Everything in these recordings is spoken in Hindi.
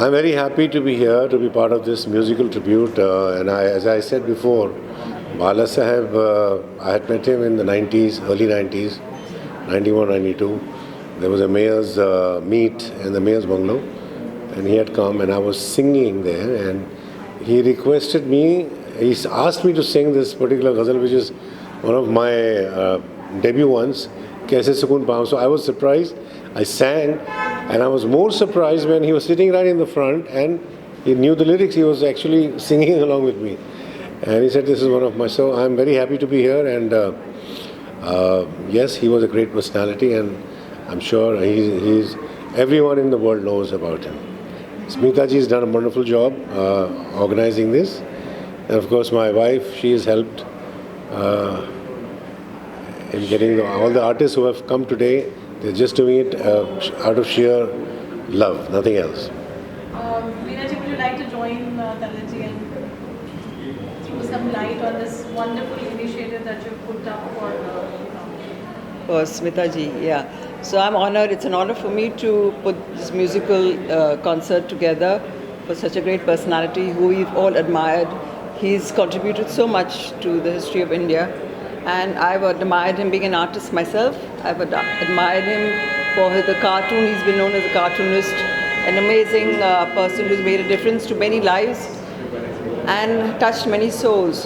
I'm very happy to be here to be part of this musical tribute. As I said before, Bala Saheb, I had met him in the 90s, early 90s, 91, 92. There was a mayor's meet in the mayor's bungalow, and he had come, and I was singing there, and he requested me, he asked me to sing this particular ghazal, which is one of my debut ones, Kaise Sukun Paam. So I was surprised. I sang, and I was more surprised when he was sitting right in the front and he knew the lyrics. He was actually singing along with me. And he said, this is one of my... So I'm very happy to be here. And yes, he was a great personality, and I'm sure everyone in the world knows about him. Smita ji has done a wonderful job organizing this. And of course, my wife, she has helped in getting all the artists who have come today. They're just doing it out of sheer love, nothing else. Veena ji, would you like to join Talaji and throw some light on this wonderful initiative that you've put up for Smita ji? Yeah. So I'm honored. It's an honor for me to put this musical concert together for such a great personality who we've all admired. He's contributed so much to the history of India. And I've admired him being an artist myself. I've admired him for the cartoon. He's been known as a cartoonist, an amazing person who's made a difference to many lives and touched many souls.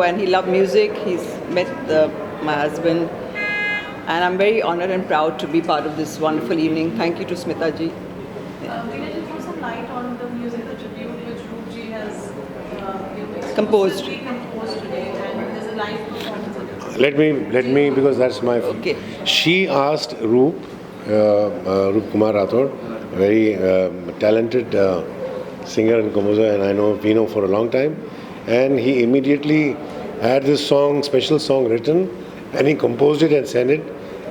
And he loved music. He's met my husband. And I'm very honored and proud to be part of this wonderful evening. Thank you to Smita ji. Veena ji, throw some light on the musical tribute which Roop ji has Composed today, and there's a live performance. Let me, because that's my... Okay. She asked Roop Kumar Rathod, a very talented singer and composer, and we know for a long time. And he immediately had this song, special song written, and he composed it and sent it.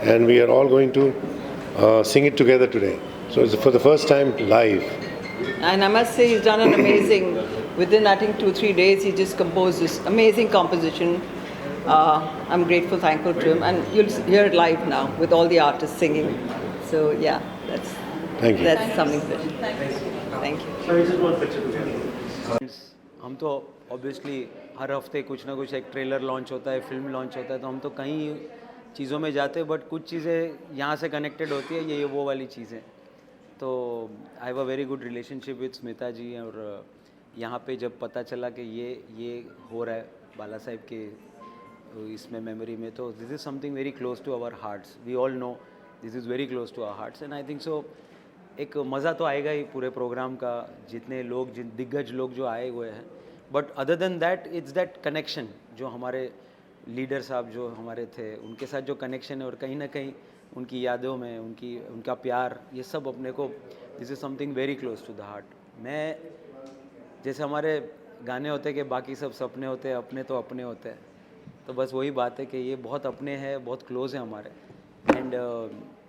And we are all going to sing it together today. So it's for the first time live. And I must say he's done an amazing, within I think 2-3 days he just composed this amazing composition. I'm grateful, thankful to him, and you'll hear it live now with all the artists singing. So yeah, Thank you. That's something special. Thank you. हम तो ऑब्वियसली हर हफ्ते कुछ ना कुछ एक ट्रेलर लॉन्च होता है, फिल्म लॉन्च होता है, तो हम तो कई चीज़ों में जाते हैं, बट कुछ चीज़ें यहाँ से कनेक्टेड होती है, ये वो वाली चीज़ें. तो I have a very good relationship with Smita ji, और यहाँ पे जब पता चला कि ये हो रहा है बाला साहब के इसमें मेमोरी में, तो this is something very close to our hearts. We all know this is very close to our hearts, and I think so एक मज़ा तो आएगा ही पूरे प्रोग्राम का, जितने लोग दिग्गज लोग जो आए हुए हैं. But other than that, it's that connection जो हमारे लीडर साहब जो हमारे थे उनके साथ जो कनेक्शन है, और कहीं ना कहीं उनकी यादों में उनका प्यार, ये सब अपने को, this is something very close to the heart. मैं जैसे हमारे गाने होते हैं कि बाकी सब सपने होते हैं, अपने तो अपने होते हैं, तो बस वही बात है कि ये बहुत अपने हैं, बहुत क्लोज हैं हमारे, एंड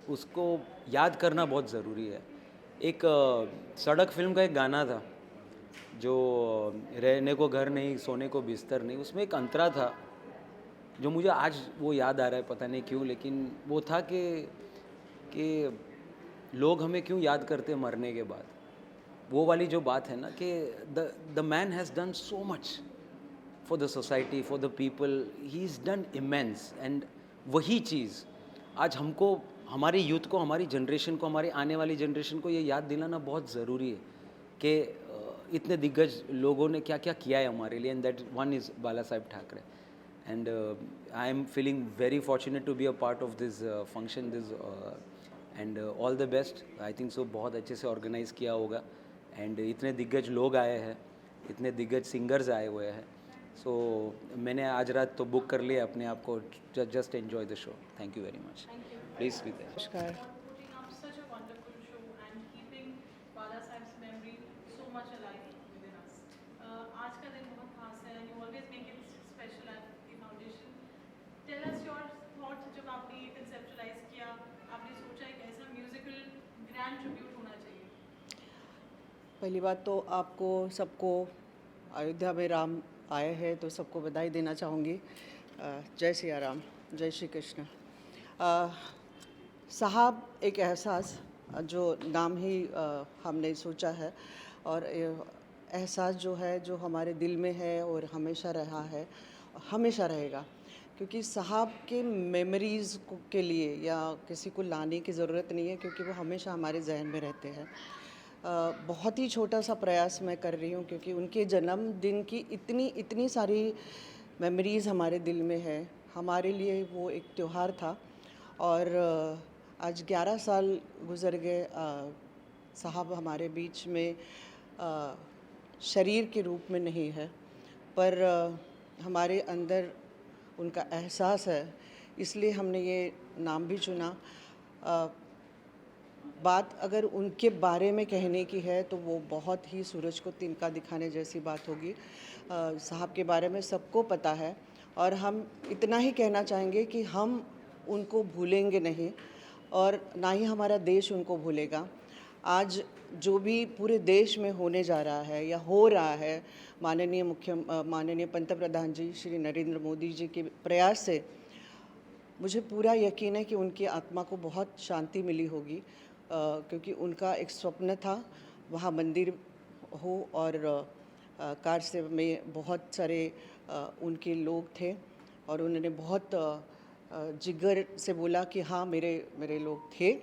उसको याद करना बहुत ज़रूरी है. एक सड़क फिल्म का एक गाना था जो रहने को घर नहीं, सोने को बिस्तर नहीं, उसमें एक अंतरा था जो मुझे आज वो याद आ रहा है, पता नहीं क्यों, लेकिन वो था कि लोग हमें क्यों याद करते हैं मरने के बाद. वो वाली जो बात है ना कि the man has done so much for the society, for the people, he is done immense. And वही चीज़ आज हमको, हमारी यूथ को, हमारी जनरेशन को, हमारी आने वाली जनरेशन को ये याद दिलाना बहुत ज़रूरी है कि इतने दिग्गज लोगों ने क्या क्या किया है हमारे लिए, and that one is Bala Saheb Thackeray. And I am feeling very fortunate to be a part of this function, this, and all the best. I think so बहुत अच्छे से ऑर्गेनाइज़ किया होगा, एंड इतने दिग्गज लोग आए हैं, इतने दिग्गज सिंगर्स आए हुए हैं. सो मैंने आज रात तो बुक कर लिया अपने आप को, just enjoy the show. Thank you very much. Please be there. नमस्कार. Putting up such a wonderful show and keeping Bala Saheb's memory so much alive within us. आज का दिन बहुत खास है, and you always make it special at the foundation. Tell us your thoughts जब आपने ये conceptualize किया, आपने सोचा एक ऐसा musical grand tribute होना चाहिए. पहली बात तो आपको सबको, अयोध्या में राम आए हैं तो सबको बधाई देना चाहूँगी. जय सिया राम, जय श्री कृष्ण. साहब एक एहसास जो नाम ही हमने सोचा है, और एहसास जो है जो हमारे दिल में है और हमेशा रहा है, हमेशा रहेगा। क्योंकि साहब के मेमोरीज़ के लिए या किसी को लाने की ज़रूरत नहीं है, क्योंकि वो हमेशा हमारे जहन में रहते हैं। बहुत ही छोटा सा प्रयास मैं कर रही हूँ, क्योंकि उनके जन्मदिन की इतनी इतनी सारी मेमोरीज़ हमारे दिल में है। हमारे लिए वो एक त्यौहार था, और आज 11 साल गुज़र गए। साहब हमारे बीच में शरीर के रूप में नहीं है, पर हमारे अंदर उनका एहसास है, इसलिए हमने ये नाम भी चुना। बात अगर उनके बारे में कहने की है तो वो बहुत ही सूरज को तिनका दिखाने जैसी बात होगी। साहब के बारे में सबको पता है, और हम इतना ही कहना चाहेंगे कि हम उनको भूलेंगे नहीं, और ना ही हमारा देश उनको भूलेगा। आज जो भी पूरे देश में होने जा रहा है या हो रहा है, माननीय पंतप्रधान जी श्री नरेंद्र मोदी जी के प्रयास से मुझे पूरा यकीन है कि उनकी आत्मा को बहुत शांति मिली होगी, क्योंकि उनका एक स्वप्न था वहाँ मंदिर हो, और कार से में बहुत सारे उनके लोग थे, और उन्होंने बहुत जिगर से बोला कि हाँ मेरे मेरे लोग थे।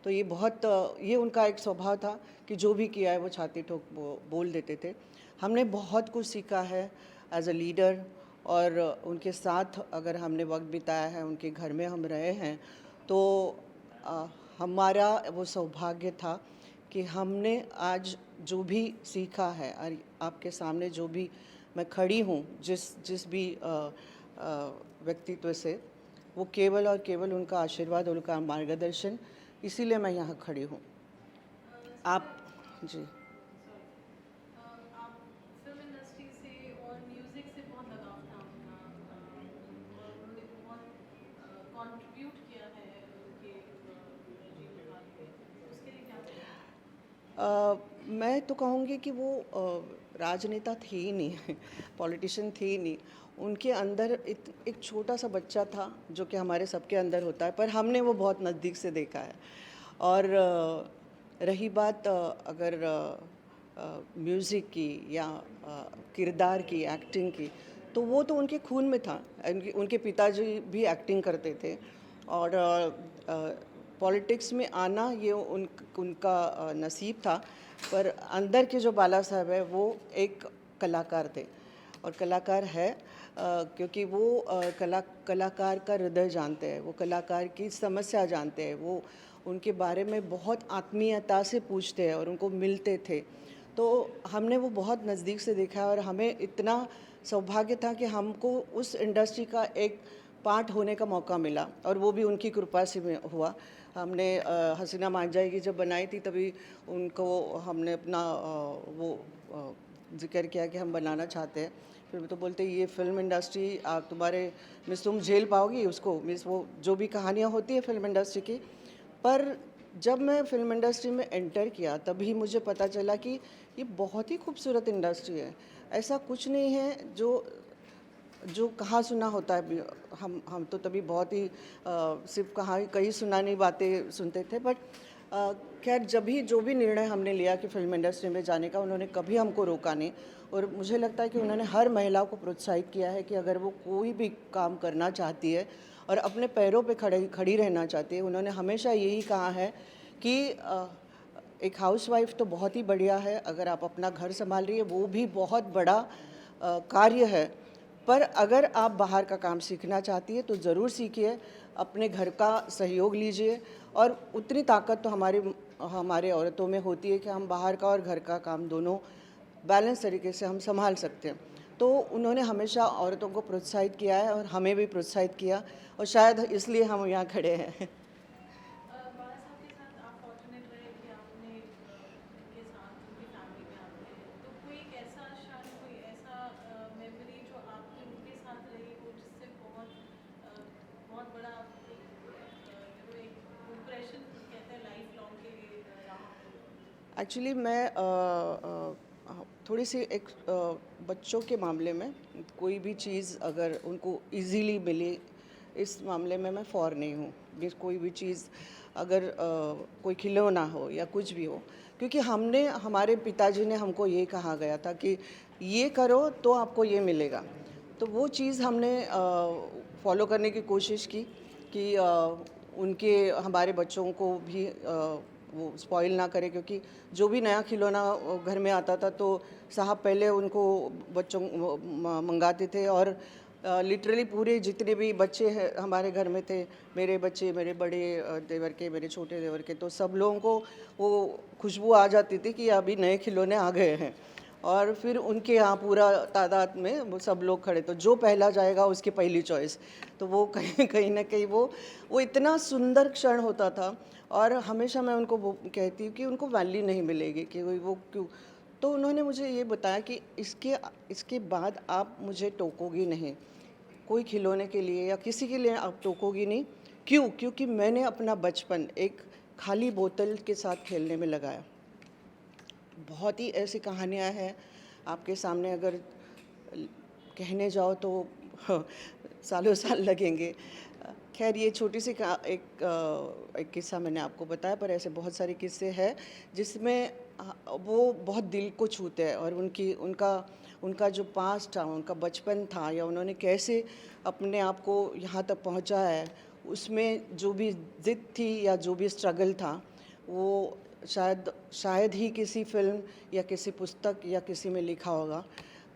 तो ये बहुत ये उनका एक स्वभाव था कि जो भी किया है वो छाती ठोक बोल देते थे। हमने बहुत कुछ सीखा है एज अ लीडर, और उनके साथ अगर हमने वक्त बिताया है, उनके घर में हम रहे हैं, तो हमारा वो सौभाग्य था कि हमने आज जो भी सीखा है, और आपके सामने जो भी मैं खड़ी हूँ जिस भी व्यक्तित्व से, वो केवल और केवल उनका आशीर्वाद और उनका मार्गदर्शन, इसीलिए मैं यहाँ खड़ी हूँ। आप जी आप फिल्म इंडस्ट्री से और म्यूज़िक से बहुत लगाव था अपना, और उन्होंने बहुत कंट्रीब्यूट किया है उनके जीवन काल में, उसके लिए क्या कहेंगे? मैं तो कहूँगी कि वो राजनेता थे ही नहीं, पॉलिटिशियन थे ही नहीं। उनके अंदर एक छोटा सा बच्चा था जो कि हमारे सबके अंदर होता है, पर हमने वो बहुत नज़दीक से देखा है। और रही बात अगर म्यूज़िक की या किरदार की, एक्टिंग की, तो वो तो उनके खून में था। उनके पिताजी भी एक्टिंग करते थे, और पॉलिटिक्स में आना ये उनका नसीब था। पर अंदर के जो बाला साहब है वो एक कलाकार थे, और कलाकार है क्योंकि वो कलाकार का हृदय जानते हैं, वो कलाकार की समस्या जानते हैं, वो उनके बारे में बहुत आत्मीयता से पूछते हैं और उनको मिलते थे। तो हमने वो बहुत नज़दीक से देखा है, और हमें इतना सौभाग्य था कि हमको उस इंडस्ट्री का एक पार्ट होने का मौका मिला, और वो भी उनकी कृपा से हुआ। हमने हसीना मांझाई की जब बनाई थी तभी उनको हमने अपना जिक्र किया कि हम बनाना चाहते हैं। फिर वो तो बोलते ये फिल्म इंडस्ट्री तुम्हारे मिस तुम झेल पाओगी उसको, मिस वो जो भी कहानियाँ होती है फिल्म इंडस्ट्री की। पर जब मैं फिल्म इंडस्ट्री में एंटर किया तभी मुझे पता चला कि ये बहुत ही खूबसूरत इंडस्ट्री है। ऐसा कुछ नहीं है जो कहाँ सुना होता है। हम तो तभी बहुत ही सिर्फ कहाँ कहीं सुनानी बातें सुनते थे। बट खैर जब भी जो भी निर्णय हमने लिया कि फिल्म इंडस्ट्री में जाने का, उन्होंने कभी हमको रोका नहीं, और मुझे लगता है कि उन्होंने हर महिला को प्रोत्साहित किया है कि अगर वो कोई भी काम करना चाहती है और अपने पैरों पे खड़ी रहना चाहती है, उन्होंने हमेशा यही कहा है कि एक हाउसवाइफ तो बहुत ही बढ़िया है, अगर आप अपना घर संभाल रही है वो भी बहुत बड़ा कार्य है, पर अगर आप बाहर का काम सीखना चाहती है तो ज़रूर सीखिए, अपने घर का सहयोग लीजिए, और उतनी ताकत तो हमारे औरतों में होती है कि हम बाहर का और घर का काम दोनों बैलेंस तरीके से हम संभाल सकते हैं। तो उन्होंने हमेशा औरतों को प्रोत्साहित किया है, और हमें भी प्रोत्साहित किया, और शायद इसलिए हम यहाँ खड़े हैं। बाला साहब के साथ आप फॉर्चुनेट रहे कि आपने उनके साथ उनकी फैमिली में आप रहे, तो कोई एक ऐसा क्षण, कोई ऐसा मेमोरी जो आपकी उनके साथ रही हो जिससे बहुत बड़ा एक इम्प्रेशन कहते हैं लाइफ लॉन्ग के लिए रहा हो? एक्चुअली मैं थोड़ी सी एक बच्चों के मामले में कोई भी चीज़ अगर उनको इजीली मिले इस मामले में मैं फॉर नहीं हूँ। ये कोई भी चीज़ अगर कोई खिलौना हो या कुछ भी हो, क्योंकि हमारे पिताजी ने हमको ये कहा गया था कि ये करो तो आपको ये मिलेगा। तो वो चीज़ हमने फॉलो करने की कोशिश की कि उनके हमारे बच्चों को भी वो स्पॉइल ना करें, क्योंकि जो भी नया खिलौना घर में आता था तो साहब पहले उनको बच्चों मंगाते थे, और लिटरली पूरे जितने भी बच्चे हैं हमारे घर में थे, मेरे बच्चे, मेरे बड़े देवर के, मेरे छोटे देवर के, तो सब लोगों को वो खुशबू आ जाती थी कि अभी नए खिलौने आ गए हैं। और फिर उनके यहाँ पूरा तादाद में वो सब लोग खड़े, तो जो पहला जाएगा उसकी पहली चॉइस। तो वो कहीं कहीं ना कहीं वो इतना सुंदर क्षण होता था। और हमेशा मैं उनको वो कहती हूँ कि उनको वैल्यू नहीं मिलेगी कि वो क्यों। तो उन्होंने मुझे ये बताया कि इसके बाद आप मुझे टोकोगी नहीं, कोई खिलौने के लिए या किसी के लिए आप टोकोगी नहीं। क्यों? क्योंकि मैंने अपना बचपन एक खाली बोतल के साथ खेलने में लगाया। बहुत ही ऐसी कहानियाँ हैं आपके सामने, अगर कहने जाओ तो सालों साल लगेंगे। खैर ये छोटी सी एक किस्सा मैंने आपको बताया, पर ऐसे बहुत सारे किस्से हैं जिसमें वो बहुत दिल को छूते हैं। और उनका जो पास्ट था, उनका बचपन था, या उन्होंने कैसे अपने आप को यहाँ तक पहुँचा है, उसमें जो भी ज़िद थी या जो भी स्ट्रगल था, वो शायद ही किसी फिल्म या किसी पुस्तक या किसी में लिखा होगा।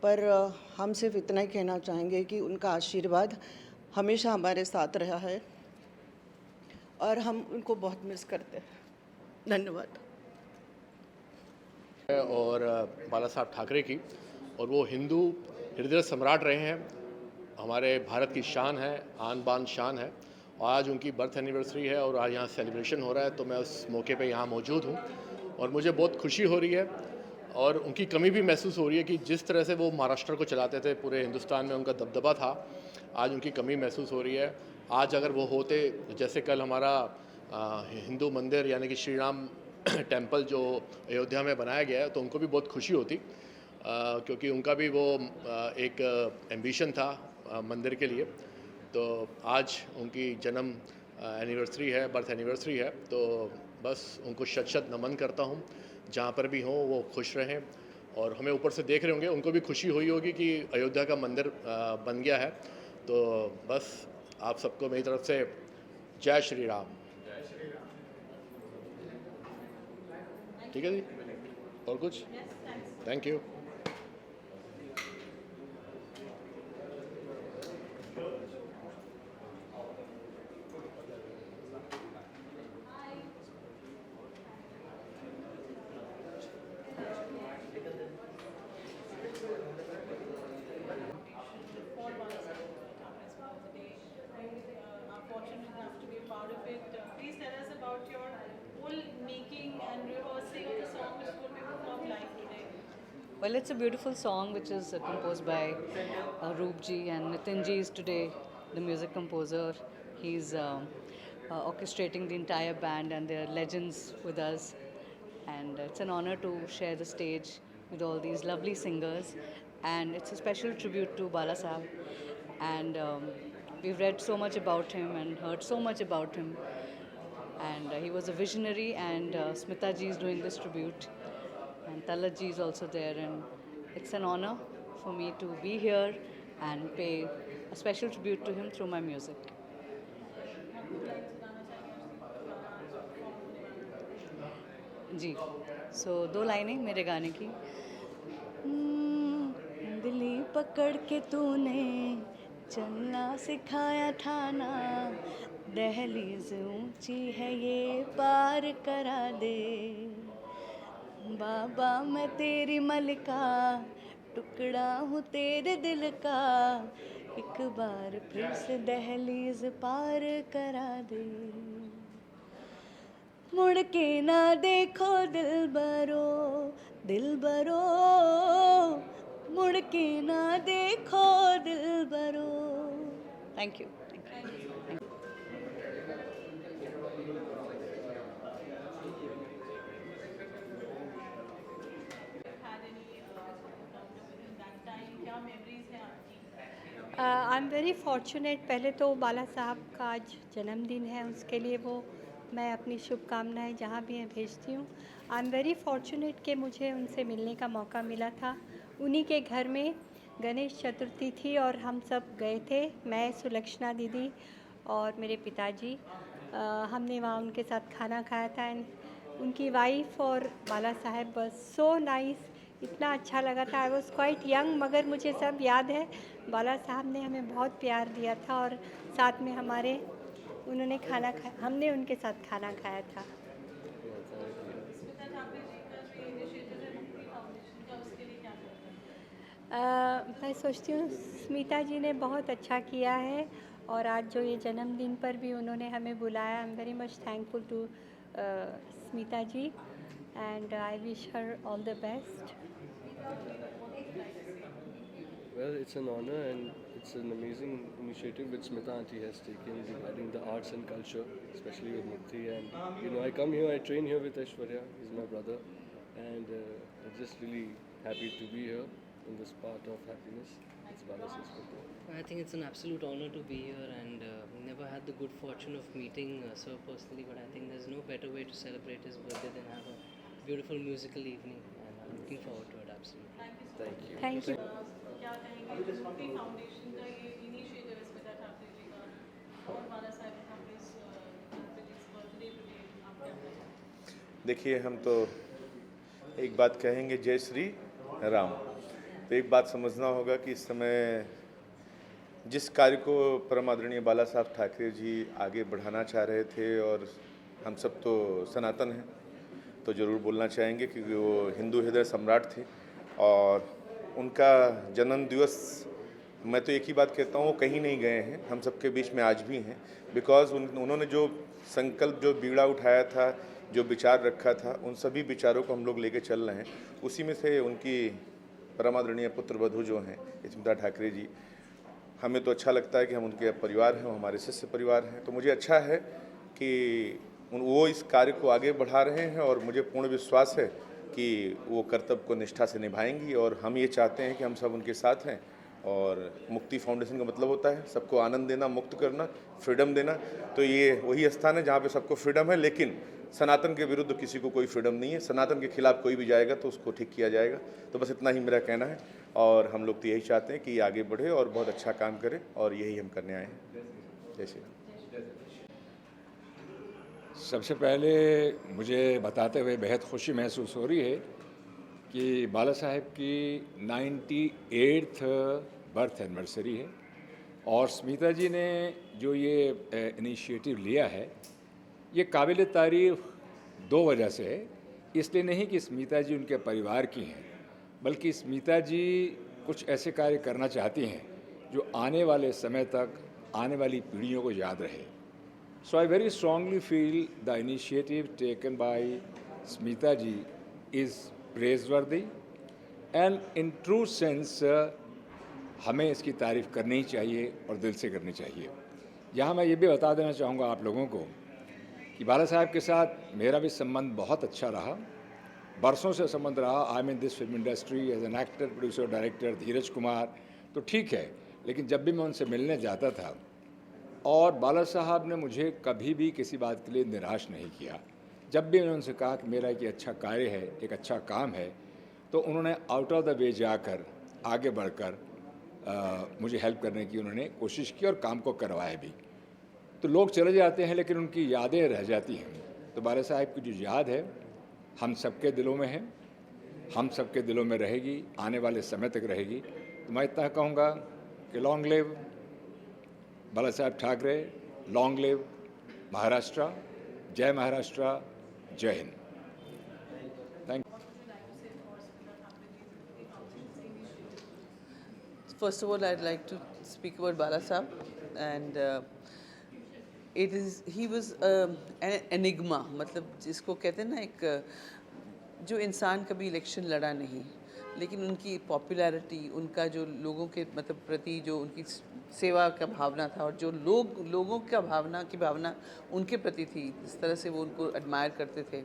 पर हम सिर्फ इतना ही कहना चाहेंगे कि उनका आशीर्वाद हमेशा हमारे साथ रहा है और हम उनको बहुत मिस करते हैं। धन्यवाद। और बाला साहब ठाकरे की, और वो हिंदू हृदय सम्राट रहे हैं, हमारे भारत की शान है, आन बान शान है। और आज उनकी बर्थ एनिवर्सरी है और आज यहाँ सेलिब्रेशन हो रहा है, तो मैं उस मौके पे यहाँ मौजूद हूँ और मुझे बहुत खुशी हो रही है। और उनकी कमी भी महसूस हो रही है कि जिस तरह से वो महाराष्ट्र को चलाते थे, पूरे हिंदुस्तान में उनका दबदबा था, आज उनकी कमी महसूस हो रही है। आज अगर वो होते, जैसे कल हमारा हिंदू मंदिर यानी कि श्री राम टेम्पल जो अयोध्या में बनाया गया है, तो उनको भी बहुत खुशी होती, क्योंकि उनका भी वो एक एम्बिशन था मंदिर के लिए। तो आज उनकी जन्म एनिवर्सरी है, बर्थ एनिवर्सरी है, तो बस उनको शत शत नमन करता हूँ। जहाँ पर भी हों वो खुश रहें, और हमें ऊपर से देख रहे होंगे, उनको भी खुशी हुई होगी कि अयोध्या का मंदिर बन गया है। तो बस आप सबको मेरी तरफ से जय श्री राम। ठीक है जी, और कुछ? Thank you. For Bala Saheb Thakre's birthday. We are fortunate enough to be a part of it. Please tell us about your whole making and rehearsing of the song which will be performed live today. Well, it's a beautiful song which is composed by Roop ji, and Nitin ji is today the music composer. He's orchestrating the entire band, and they're legends with us. And it's an honor to share the stage with all these lovely singers. And it's a special tribute to Bala Saheb. And we've read so much about him and heard so much about him. And he was a visionary, and Smita ji is doing this tribute. And Talat ji is also there, and it's an honor for me to be here and pay a special tribute to him through my music. जी, सो 2 लाइनें मेरे गाने की। दिली पकड़ के तूने चलना सिखाया था ना, दहलीज ऊंची है ये पार करा दे। बाबा मैं तेरी मलिका, टुकड़ा हूँ तेरे दिल का, एक बार फिर से दहलीज पार करा दे। मुड़ के ना देखो दिलबरो, दिलबरो, मुड़ के ना देखो दिलबरो। Thank you. Had any encounter within that time? क्या memories हैं आपकी? आई एम वेरी फॉर्चुनेट। पहले तो बाला साहब का आज जन्मदिन है, उसके लिए वो मैं अपनी शुभकामनाएं जहाँ भी हैं भेजती हूँ। आई एम वेरी फॉर्चुनेट कि मुझे उनसे मिलने का मौका मिला था। उन्हीं के घर में गणेश चतुर्थी थी और हम सब गए थे, मैं, सुलक्षणा दीदी और मेरे पिताजी। हमने वहाँ उनके साथ खाना खाया था एंड उनकी वाइफ और बाला साहब बस सो नाइस, इतना अच्छा लगा था। आई वॉज क्वाइट यंग मगर मुझे सब याद है। बाला साहब ने हमें बहुत प्यार दिया था और साथ में हमारे उन्होंने खाना खाया, हमने उनके साथ खाना खाया था। स्मिता ठाकरे जी का जो इनिशिएटिव है मुक्ति फाउंडेशन का, उसके लिए क्या कहते हैं? मैं सोचती हूँ स्मिता जी ने बहुत अच्छा किया है और आज जो ये जन्मदिन पर भी उन्होंने हमें बुलाया, I am very much thankful to Smita ji and I wish her all the best. Well, it's an honor and it's an amazing initiative which Smita Aunty has taken regarding the arts and culture, especially with Mukti. And you know, I come here, I train here with Aishwarya, he's my brother, and I'm just really happy to be here in this part of happiness. It's Bala Sanskrit. I think it's an absolute honor to be here, and never had the good fortune of meeting Sir personally, but I think there's no better way to celebrate his birthday than have a beautiful musical evening, and I'm looking forward to it absolutely. Thank you. Thank you. क्या कहेंगे जो मुक्ति फाउंडेशन का ये इनिशिएटिव है स्मिता ठाकरे जी का और बाला साहब ठाकरे जी बर्थडे टुडे, आप क्या कहेंगे? देखिए, हम तो एक बात कहेंगे, जय श्री राम। तो एक बात समझना होगा कि इस समय जिस कार्य को परम आदरणीय बाला साहब ठाकरे जी आगे बढ़ाना चाह रहे थे, और हम सब तो सनातन हैं तो ज़रूर बोलना चाहेंगे क्योंकि वो हिंदू हृदय सम्राट थे और उनका जन्म दिवस, मैं तो एक ही बात कहता हूँ, वो कहीं नहीं गए हैं, हम सबके बीच में आज भी हैं। बिकॉज़ उन्होंने जो संकल्प, जो बीड़ा उठाया था, जो विचार रखा था, उन सभी विचारों को हम लोग लेके चल रहे हैं। उसी में से उनकी परमादरणीय पुत्र वधू जो हैं स्मिता ठाकरे जी, हमें तो अच्छा लगता है कि हम उनके परिवार हैं, वो हमारे शिष्य परिवार हैं। तो मुझे अच्छा है कि वो इस कार्य को आगे बढ़ा रहे हैं और मुझे पूर्ण विश्वास है कि वो कर्तव्य को निष्ठा से निभाएंगी और हम ये चाहते हैं कि हम सब उनके साथ हैं। और मुक्ति फाउंडेशन का मतलब होता है सबको आनंद देना, मुक्त करना, फ्रीडम देना। तो ये वही स्थान है जहाँ पे सबको फ्रीडम है, लेकिन सनातन के विरुद्ध किसी को कोई फ्रीडम नहीं है। सनातन के खिलाफ कोई भी जाएगा तो उसको ठीक किया जाएगा। तो बस इतना ही मेरा कहना है और हम लोग तो यही चाहते हैं कि ये आगे बढ़े और बहुत अच्छा काम करे और यही हम करने आए हैं। जय श्री राम। सबसे पहले मुझे बताते हुए बेहद खुशी महसूस हो रही है कि बाला साहेब की 98th बर्थ एनिवर्सरी है और स्मिता जी ने जो ये इनिशिएटिव लिया है, ये काबिल तारीफ़ दो वजह से है। इसलिए नहीं कि स्मिता जी उनके परिवार की हैं, बल्कि स्मिता जी कुछ ऐसे कार्य करना चाहती हैं जो आने वाले समय तक आने वाली पीढ़ियों को याद रहे। So I very strongly feel the initiative taken by Smita ji is praiseworthy and in true sense हमें इसकी तारीफ़ करनी ही चाहिए और दिल से करनी चाहिए। यहाँ मैं ये भी बता देना चाहूँगा आप लोगों को कि बाला साहब के साथ मेरा भी संबंध बहुत अच्छा रहा, बरसों से संबंध रहा। I am in this film industry as an actor, producer, director. Dheeraj Kumar तो ठीक है, लेकिन जब भी मैं उनसे मिलने जाता था और बाला साहब ने मुझे कभी भी किसी बात के लिए निराश नहीं किया। जब भी मैंने उनसे कहा कि मेरा एक अच्छा कार्य है, एक अच्छा काम है, तो उन्होंने आउट ऑफ द वे जाकर आगे बढ़कर मुझे हेल्प करने की उन्होंने कोशिश की और काम को करवाया भी। तो लोग चले जाते हैं लेकिन उनकी यादें रह जाती हैं। तो बाला साहब की जो याद है हम सबके दिलों में है, हम सबके दिलों में रहेगी, आने वाले समय तक रहेगी। तो मैं इतना कहूँगा कि लॉन्ग लिव बाला साहब ठाकरे, लॉन्ग लिव महाराष्ट्र, जय महाराष्ट्र, जय Hind. Thank you. First of all, I'd like to speak about Bala Sahab, and he was an enigma, मतलब जिसको कहते हैं ना, एक जो इंसान कभी इलेक्शन लड़ा नहीं, लेकिन उनकी पॉपुलैरिटी, उनका जो लोगों के मतलब प्रति जो उनकी सेवा का भावना था और जो लोगों का भावना उनके प्रति थी, जिस तरह से वो उनको एडमायर करते थे,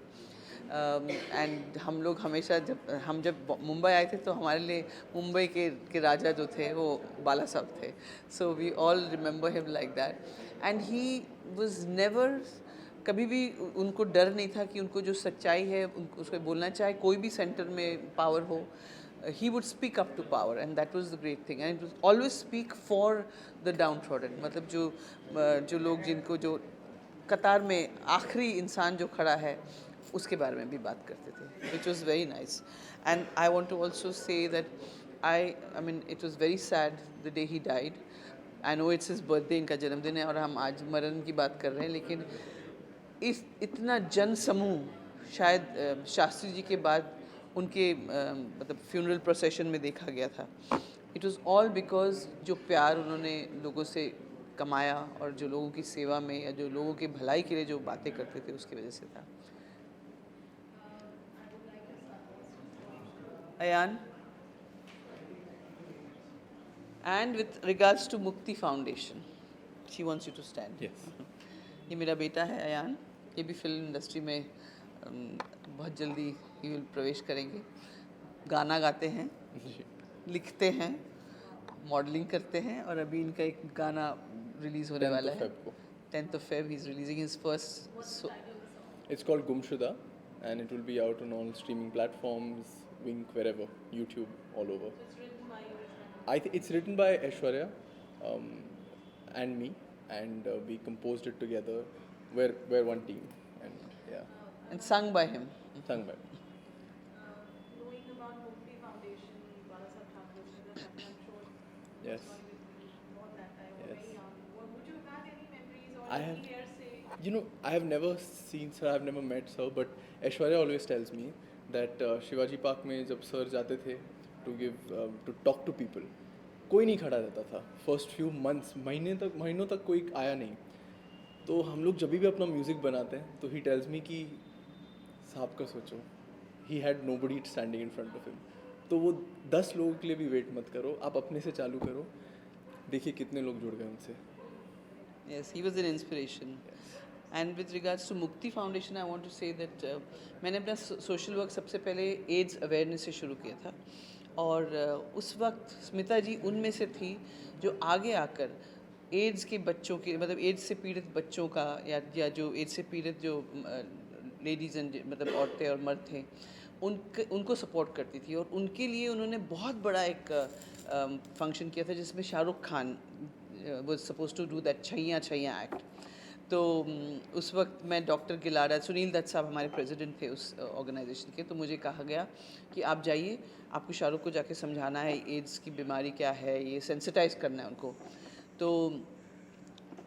एंड हम लोग हमेशा जब मुंबई आए थे तो हमारे लिए मुंबई के राजा जो थे वो बाला साहब थे. So we all remember him like that. And he was never, कभी भी उनको डर नहीं था कि उनको जो सच्चाई है उनको उसको बोलना, चाहे कोई भी सेंटर में पावर हो. He would speak up to power, and that was the great thing. And it was always speak for the downtrodden. मतलब जो लोग जिनको जो कतार में आखिरी इंसान जो खड़ा है उसके बारे में भी बात करते थे, which was very nice. And I want to also say that I mean it was very sad the day he died. I know it's his birthday, इनका जन्मदिन है और हम आज मरण की बात कर रहे हैं, लेकिन इतना जन समूह शायद शास्त्री जी के बाद उनके मतलब फ्यूनरल प्रोसेशन में देखा गया था. इट वाज ऑल बिकॉज जो प्यार उन्होंने लोगों से कमाया और जो लोगों की सेवा में या जो लोगों की भलाई के लिए जो बातें करते थे उसकी वजह से था. Ayaan, and with regards to Mukti Foundation, she wants you to stand. ये मेरा बेटा है अयान, ये भी फिल्म इंडस्ट्री में बहुत जल्दी ये प्रवेश करेंगे. गाना गाते हैं, लिखते हैं, मॉडलिंग करते हैं और अभी इनका एक गाना रिलीज़ होने वाला है 10th of Feb. He's releasing his first. It's called Gumshuda and it will be out on all streaming platforms, Wink, wherever, YouTube, all over. It's written by Aishwarya and me, and we composed it together. We're one team, and yeah. And sung by him. Sung by me. Knowing about Mukti Foundation, Bala Saheb Thakre, I'm sure Yes. about that time, Yes. very young. Would you have any memories or I any have- hearsay? You know, I have never seen sir, I've never met sir, but Aishwarya always tells me that Shivaji Park में जब sir जाते थे to talk to people, कोई नहीं खड़ा रहता था. First few months, महीनों तक कोई आया नहीं. तो हम लोग जब भी अपना म्यूज़िक बनाते हैं तो ही टेल्स मी कि साहब का सोचो, he had nobody standing in front of him. तो वो 10 लोगों के लिए भी वेट मत करो, आप अपने से चालू करो, देखिए कितने लोग जुड़ गए उनसे. Yes, he was an inspiration. And with regards to Mukti Foundation, I want to say that मैंने अपना सोशल वर्क सबसे पहले एड्स अवेयरनेस से शुरू किया था और उस वक्त स्मिता जी उनमें से थी जो आगे आकर एड्स के बच्चों के मतलब एड्स से पीड़ित बच्चों का या जो एड्स से पीड़ित जो लेडीज़ एंड मतलब औरतें और मर्द थे उनको सपोर्ट करती थी. और उनके लिए उन्होंने बहुत बड़ा एक फंक्शन किया था जिसमें Shahrukh Khan was suppose to do that Chaiyya Chaiyya act. तो उस वक्त मैं डॉक्टर गिलारा, सुनील दत्त साहब हमारे प्रेसिडेंट थे उस ऑर्गेनाइजेशन के, तो मुझे कहा गया कि आप जाइए, आपको शाहरुख को जाके समझाना है एड्स की बीमारी क्या है, ये सेंसिटाइज करना है उनको. तो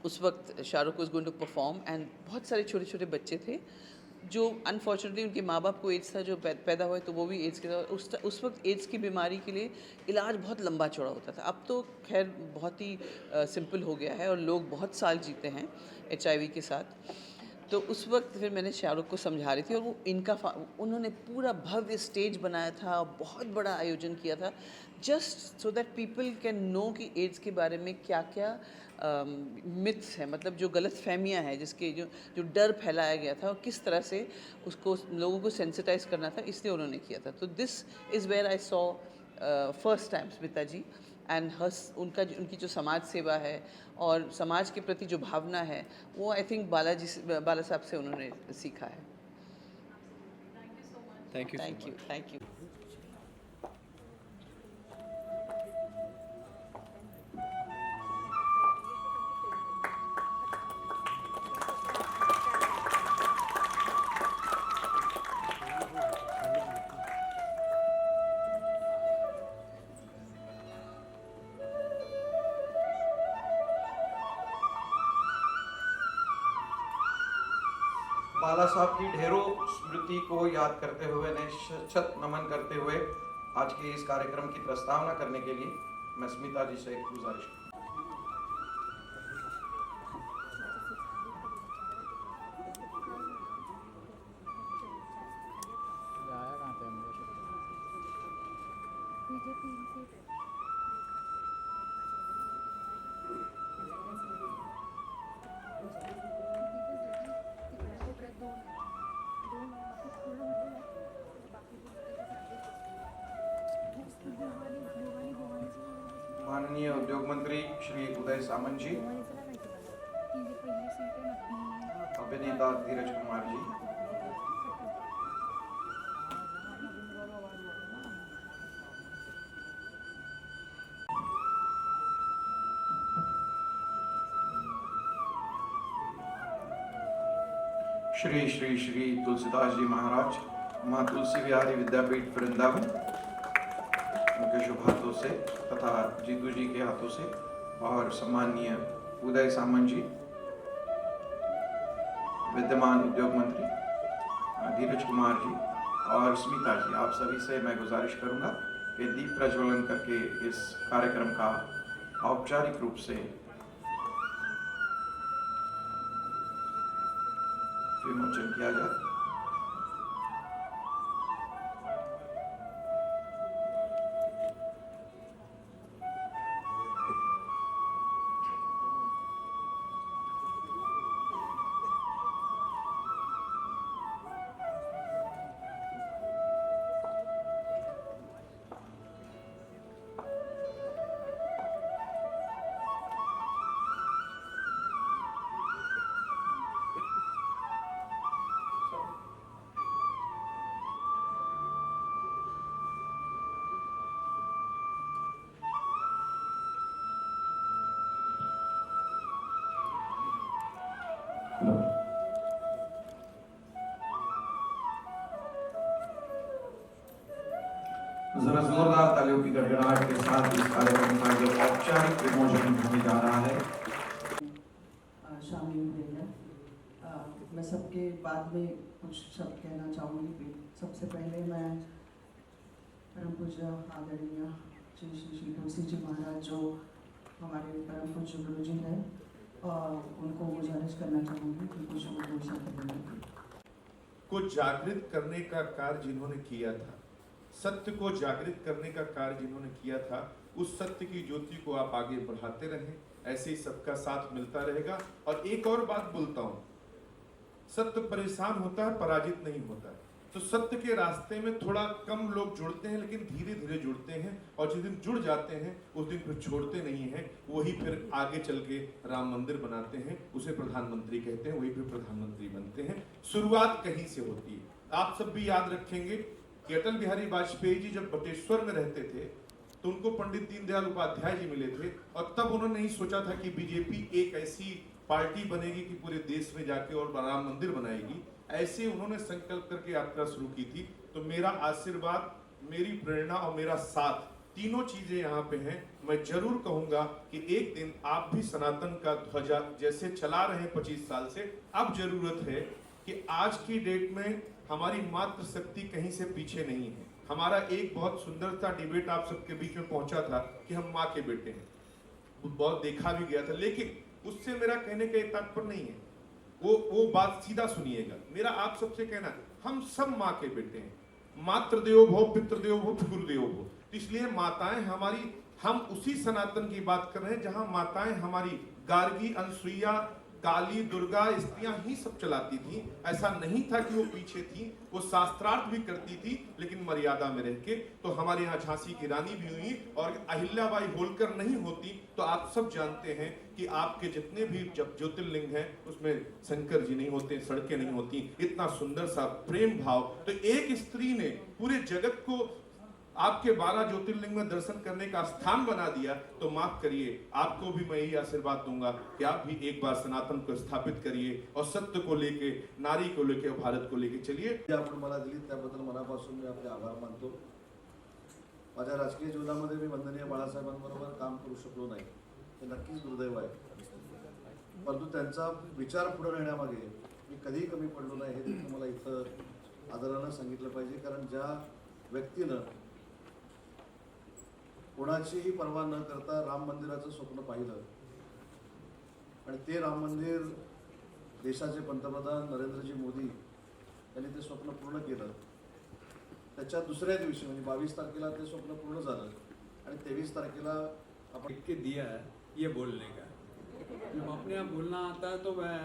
उस वक्त Shahrukh was going to perform and बहुत सारे छोटे छोटे बच्चे थे जो अनफॉर्चुनेटली उनके माँ बाप को एड्स था, जो पैदा हुए तो वो भी एड्स के था. उस वक्त एड्स की बीमारी के लिए इलाज बहुत लंबा चौड़ा होता था. अब तो खैर बहुत ही सिंपल हो गया है और लोग बहुत साल जीते हैं HIV के साथ. तो उस वक्त फिर मैंने शाहरुख को समझा रही थी और वो उन्होंने पूरा भव्य स्टेज बनाया था, बहुत बड़ा आयोजन किया था, just so that people can know कि एड्स के बारे में क्या क्या मिथ्स हैं, मतलब जो गलत फहमियाँ हैं, जिसके जो डर फैलाया गया था और किस तरह से उसको लोगों को सेंसिटाइज करना था, इसलिए उन्होंने किया था. तो this is where I saw first time Smita ji and उनकी जो समाज सेवा है और समाज के प्रति जो भावना है वो आई थिंक बाला साहब से उन्होंने सीखा है. Thank you. बाला साहब की ढेरों स्मृति को याद करते हुए शत नमन करते हुए आज के इस कार्यक्रम की प्रस्तावना करने के लिए मैं स्मिता जी से एक गुजारिश दोन माननीय उद्योग मंत्री श्री उदय सामंत जी, अभिनेता धीरज कुमार जी, श्री श्री श्री तुलसीदास जी महाराज, माँ तुलसी विहारी विद्यापीठ वृंदावन, उनके शुभ हाथों से तथा जीतू जी के हाथों से, और सम्माननीय उदय सामंत जी, विद्यमान उद्योग मंत्री धीरज कुमार जी और स्मिता जी, आप सभी से मैं गुजारिश करूंगा कि दीप प्रज्वलन करके इस कार्यक्रम का औपचारिक रूप से विमोचन किया जाए। जरा जोरदार तालियों की गड़गड़ाहट के साथ इस कार्यक्रम का जो औपचारिक विमोचन होने जा रहा है। शामिल हुए हैं। मैं सबके बाद में कुछ शब्द कहना चाहूँगी। सबसे पहले मैं परम पूज्य आदरणीय श्री श्री श्री तुलसी जी महाराज, जो हमारे परम पूज्य गुरु जी हैं, उनको गुजारिश करना चाहूँगी कि कुछ उनको शब्द को जागृत करने का कार्य जिन्होंने किया था, सत्य को जागृत करने का कार्य जिन्होंने किया था, उस सत्य की ज्योति को आप आगे बढ़ाते रहें। ऐसे ही सबका साथ मिलता रहेगा। और एक और बात बोलता हूं, सत्य परेशान होता है, पराजित नहीं होता है। तो सत्य के रास्ते में थोड़ा कम लोग जुड़ते हैं, लेकिन धीरे धीरे जुड़ते हैं, और जिस दिन जुड़ जाते हैं उस दिन फिर छोड़ते नहीं हैं। वही फिर आगे चल के राम मंदिर बनाते हैं, उसे प्रधानमंत्री कहते हैं, वही फिर प्रधानमंत्री बनते हैं। शुरुआत कहीं से होती है। आप सब भी याद रखेंगे कि अटल बिहारी वाजपेयी जी जब बटेश्वर में रहते थे तो उनको पंडित दीनदयाल उपाध्याय जी मिले थे, और तब उन्होंने नहीं सोचा था कि बीजेपी एक ऐसी पार्टी बनेगी कि पूरे देश में जाके और राम मंदिर बनाएगी। ऐसे उन्होंने संकल्प करके यात्रा शुरू की थी। तो मेरा आशीर्वाद, मेरी प्रेरणा और मेरा साथ, तीनों चीजें यहाँ पे हैं। मैं जरूर कहूंगा कि एक दिन आप भी सनातन का ध्वजा जैसे चला रहे हैं 25 साल से, अब जरूरत है कि आज की डेट में हमारी मातृ शक्ति कहीं से पीछे नहीं है। हमारा एक बहुत सुंदर सा डिबेट आप सबके बीच में पहुंचा था कि हम माँ के बेटे हैं, बहुत देखा भी गया था, लेकिन उससे मेरा कहने का तात्पर्य नहीं है। वो बात सीधा सुनिएगा। मेरा आप सबसे कहना, हम सब माँ के बेटे हैं। मातृदेवो भव, पितृदेवो भव, गुरुदेवो भव। तो इसलिए माताएं हमारी, हम उसी सनातन की बात कर रहे हैं जहां माताएं हमारी गार्गी, अनसुईया, काली, दुर्गा स्त्रियां ही सब चलाती थी। ऐसा नहीं था कि वो पीछे थी, वो शास्त्रार्थ भी करती थी, लेकिन मर्यादा में रह के। तो हमारे यहाँ झांसी की रानी भी हुई, और अहिल्याबाई होलकर नहीं होती तो आप सब जानते हैं कि आपके जितने भी जब ज्योतिर्लिंग हैं उसमें शंकर जी नहीं होते, सड़कें नहीं होती। इतना सुंदर सा प्रेम भाव। तो एक स्त्री ने पूरे जगत को आपके 12 ज्योतिर्लिंग में दर्शन करने का स्थान बना दिया। तो माफ करिए, आपको भी मैं यही आशीर्वाद दूंगा कि आप भी एक बार सनातन को स्थापित करिए और सत्य को लेके, नारी को लेके, भारत को लेके चलिए। आपण मला दिली त्याबद्दल मनापासून मी आपले आभार मानतो। माझ्या राजकीय जीवनामध्ये मी वंदनीय बाळासाहेबांबरोबर काम करू शकलो नाही, हे नक्कीच दुर्दैव आहे। परंतु त्यांचा विचार पुढे नेण्यामागे मी कधीही कमी पडलो नाही, हे देखील मला इथं आदरानं सांगितलं पाहिजे। कारण ज्या व्यक्तीनं कोणाचीही पर्वा न करता राम मंदिराचं स्वप्न पाहिलं आणि ते राम मंदिर देशाचे पंतप्रधान नरेंद्रजी मोदी यांनी ते स्वप्न पूर्ण केलं। त्याच्या दुसऱ्या दिवशी म्हणजे 22 तारखेला ते स्वप्न पूर्ण झालं आणि 23 तारखेला आपण लिख के दिया है ये बोलने का। जब अपने आप बोलना आता है तो मैं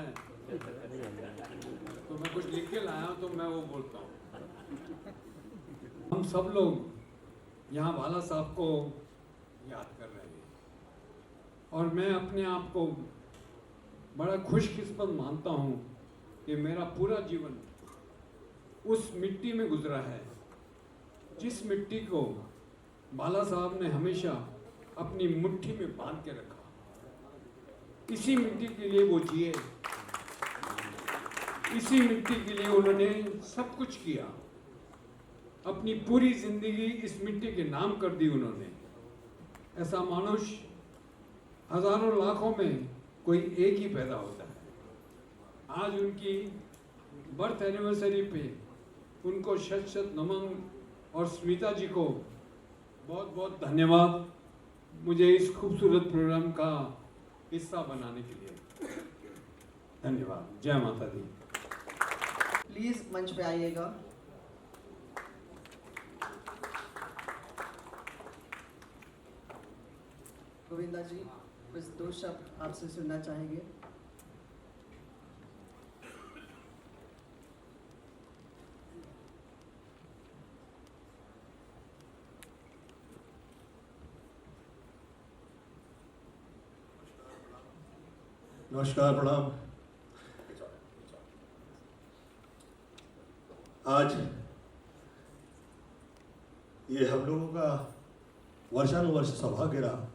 कुछ लिख के लाया हूँ तो मैं वो बोलता हूँ। हम सब लोग यहाँ बाला साहब को याद कर रहे हैं। और मैं अपने आप को बड़ा खुशकिस्मत मानता हूँ कि मेरा पूरा जीवन उस मिट्टी में गुजरा है जिस मिट्टी को बाला साहब ने हमेशा अपनी मुट्ठी में बांध के रखा। इसी मिट्टी के लिए वो जिए, इसी मिट्टी के लिए उन्होंने सब कुछ किया। अपनी पूरी जिंदगी इस मिट्टी के नाम कर दी उन्होंने। ऐसा मानुष हजारों लाखों में कोई एक ही पैदा होता है। आज उनकी बर्थ एनिवर्सरी पे उनको शत शत नमन और स्मिता जी को बहुत बहुत धन्यवाद मुझे इस खूबसूरत प्रोग्राम का हिस्सा बनाने के लिए। धन्यवाद। जय माता दी। प्लीज मंच पे आइएगा। गोविंदा जी कुछ दो शब्द आपसे सुनना चाहेंगे। नमस्कार, प्रणाम। आज ये हम लोगों का वर्षानुवर्ष सौभाग्य रहा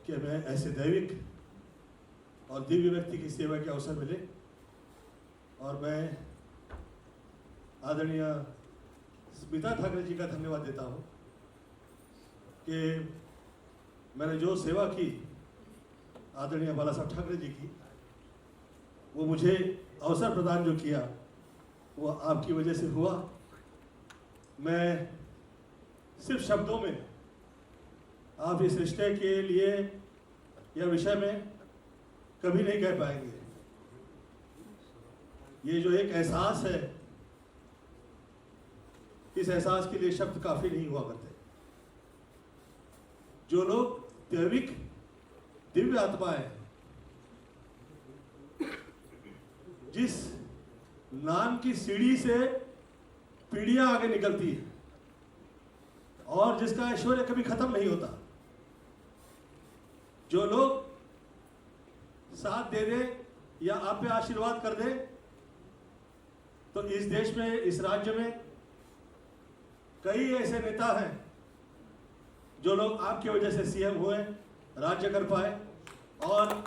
कि हमें ऐसे दैविक और दिव्य व्यक्ति की सेवा के अवसर मिले, और मैं आदरणीय स्मिता ठाकरे जी का धन्यवाद देता हूँ कि मैंने जो सेवा की आदरणीय बाला साहब ठाकरे जी की, वो मुझे अवसर प्रदान जो किया वो आपकी वजह से हुआ। मैं सिर्फ शब्दों में आप इस रिश्ते के लिए या विषय में कभी नहीं कह पाएंगे। ये जो एक एहसास है, इस एहसास के लिए शब्द काफी नहीं हुआ करते। जो लोग दैविक दिव्य आत्माएं, जिस नाम की सीढ़ी से पीढ़ियां आगे निकलती है और जिसका ऐश्वर्य कभी खत्म नहीं होता, जो लोग साथ दे दे या आप पे आशीर्वाद कर दे, तो इस देश में, इस राज्य में कई ऐसे नेता हैं जो लोग आपकी वजह से सीएम हुए, राज्य कर पाए। और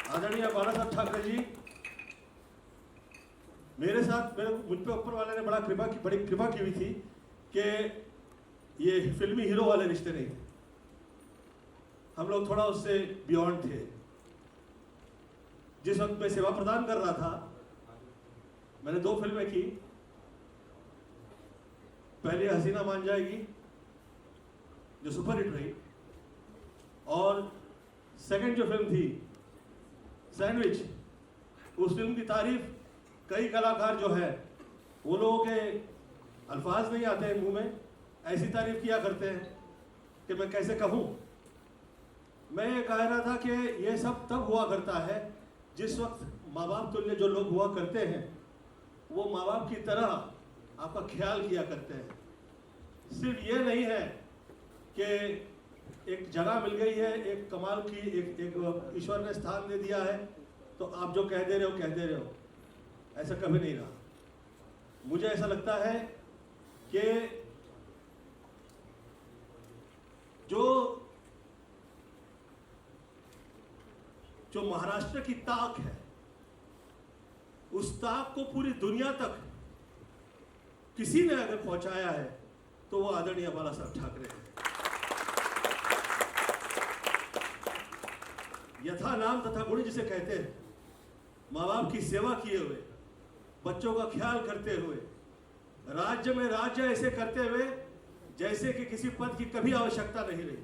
आदरणीय बाला साहब ठाकरे जी मेरे साथ, मुझ पे ऊपर वाले ने बड़ी कृपा की हुई थी कि ये फिल्मी हीरो वाले रिश्ते नहीं थे, हम लोग थोड़ा उससे बियॉन्ड थे। जिस वक्त मैं सेवा प्रदान कर रहा था, मैंने 2 फिल्में की। पहले हसीना मान जाएगी जो सुपरहिट रही, और सेकंड जो फिल्म थी सैंडविच, उस फिल्म की तारीफ कई कलाकार जो है वो लोगों के अल्फाज नहीं आते हैं मुंह में, ऐसी तारीफ किया करते हैं कि मैं कैसे कहूँ। मैं ये कह रहा था कि ये सब तब हुआ करता है जिस वक्त माँ बाप तुल्य जो लोग हुआ करते हैं वो माँ बाप की तरह आपका ख्याल किया करते हैं। सिर्फ ये नहीं है कि एक जगह मिल गई है, एक कमाल की एक ईश्वर ने स्थान दे दिया है तो आप जो कह दे रहे हो, ऐसा कभी नहीं रहा। मुझे ऐसा लगता है कि जो महाराष्ट्र की ताक है, उस ताक को पूरी दुनिया तक किसी ने अगर पहुंचाया है तो वो आदरणीय बाला साहब ठाकरे हैं। यथा नाम तथा गुण जिसे कहते हैं, माँ बाप की सेवा किए हुए, बच्चों का ख्याल करते हुए, राज्य में राज्य ऐसे करते हुए जैसे कि किसी पद की कभी आवश्यकता नहीं रही।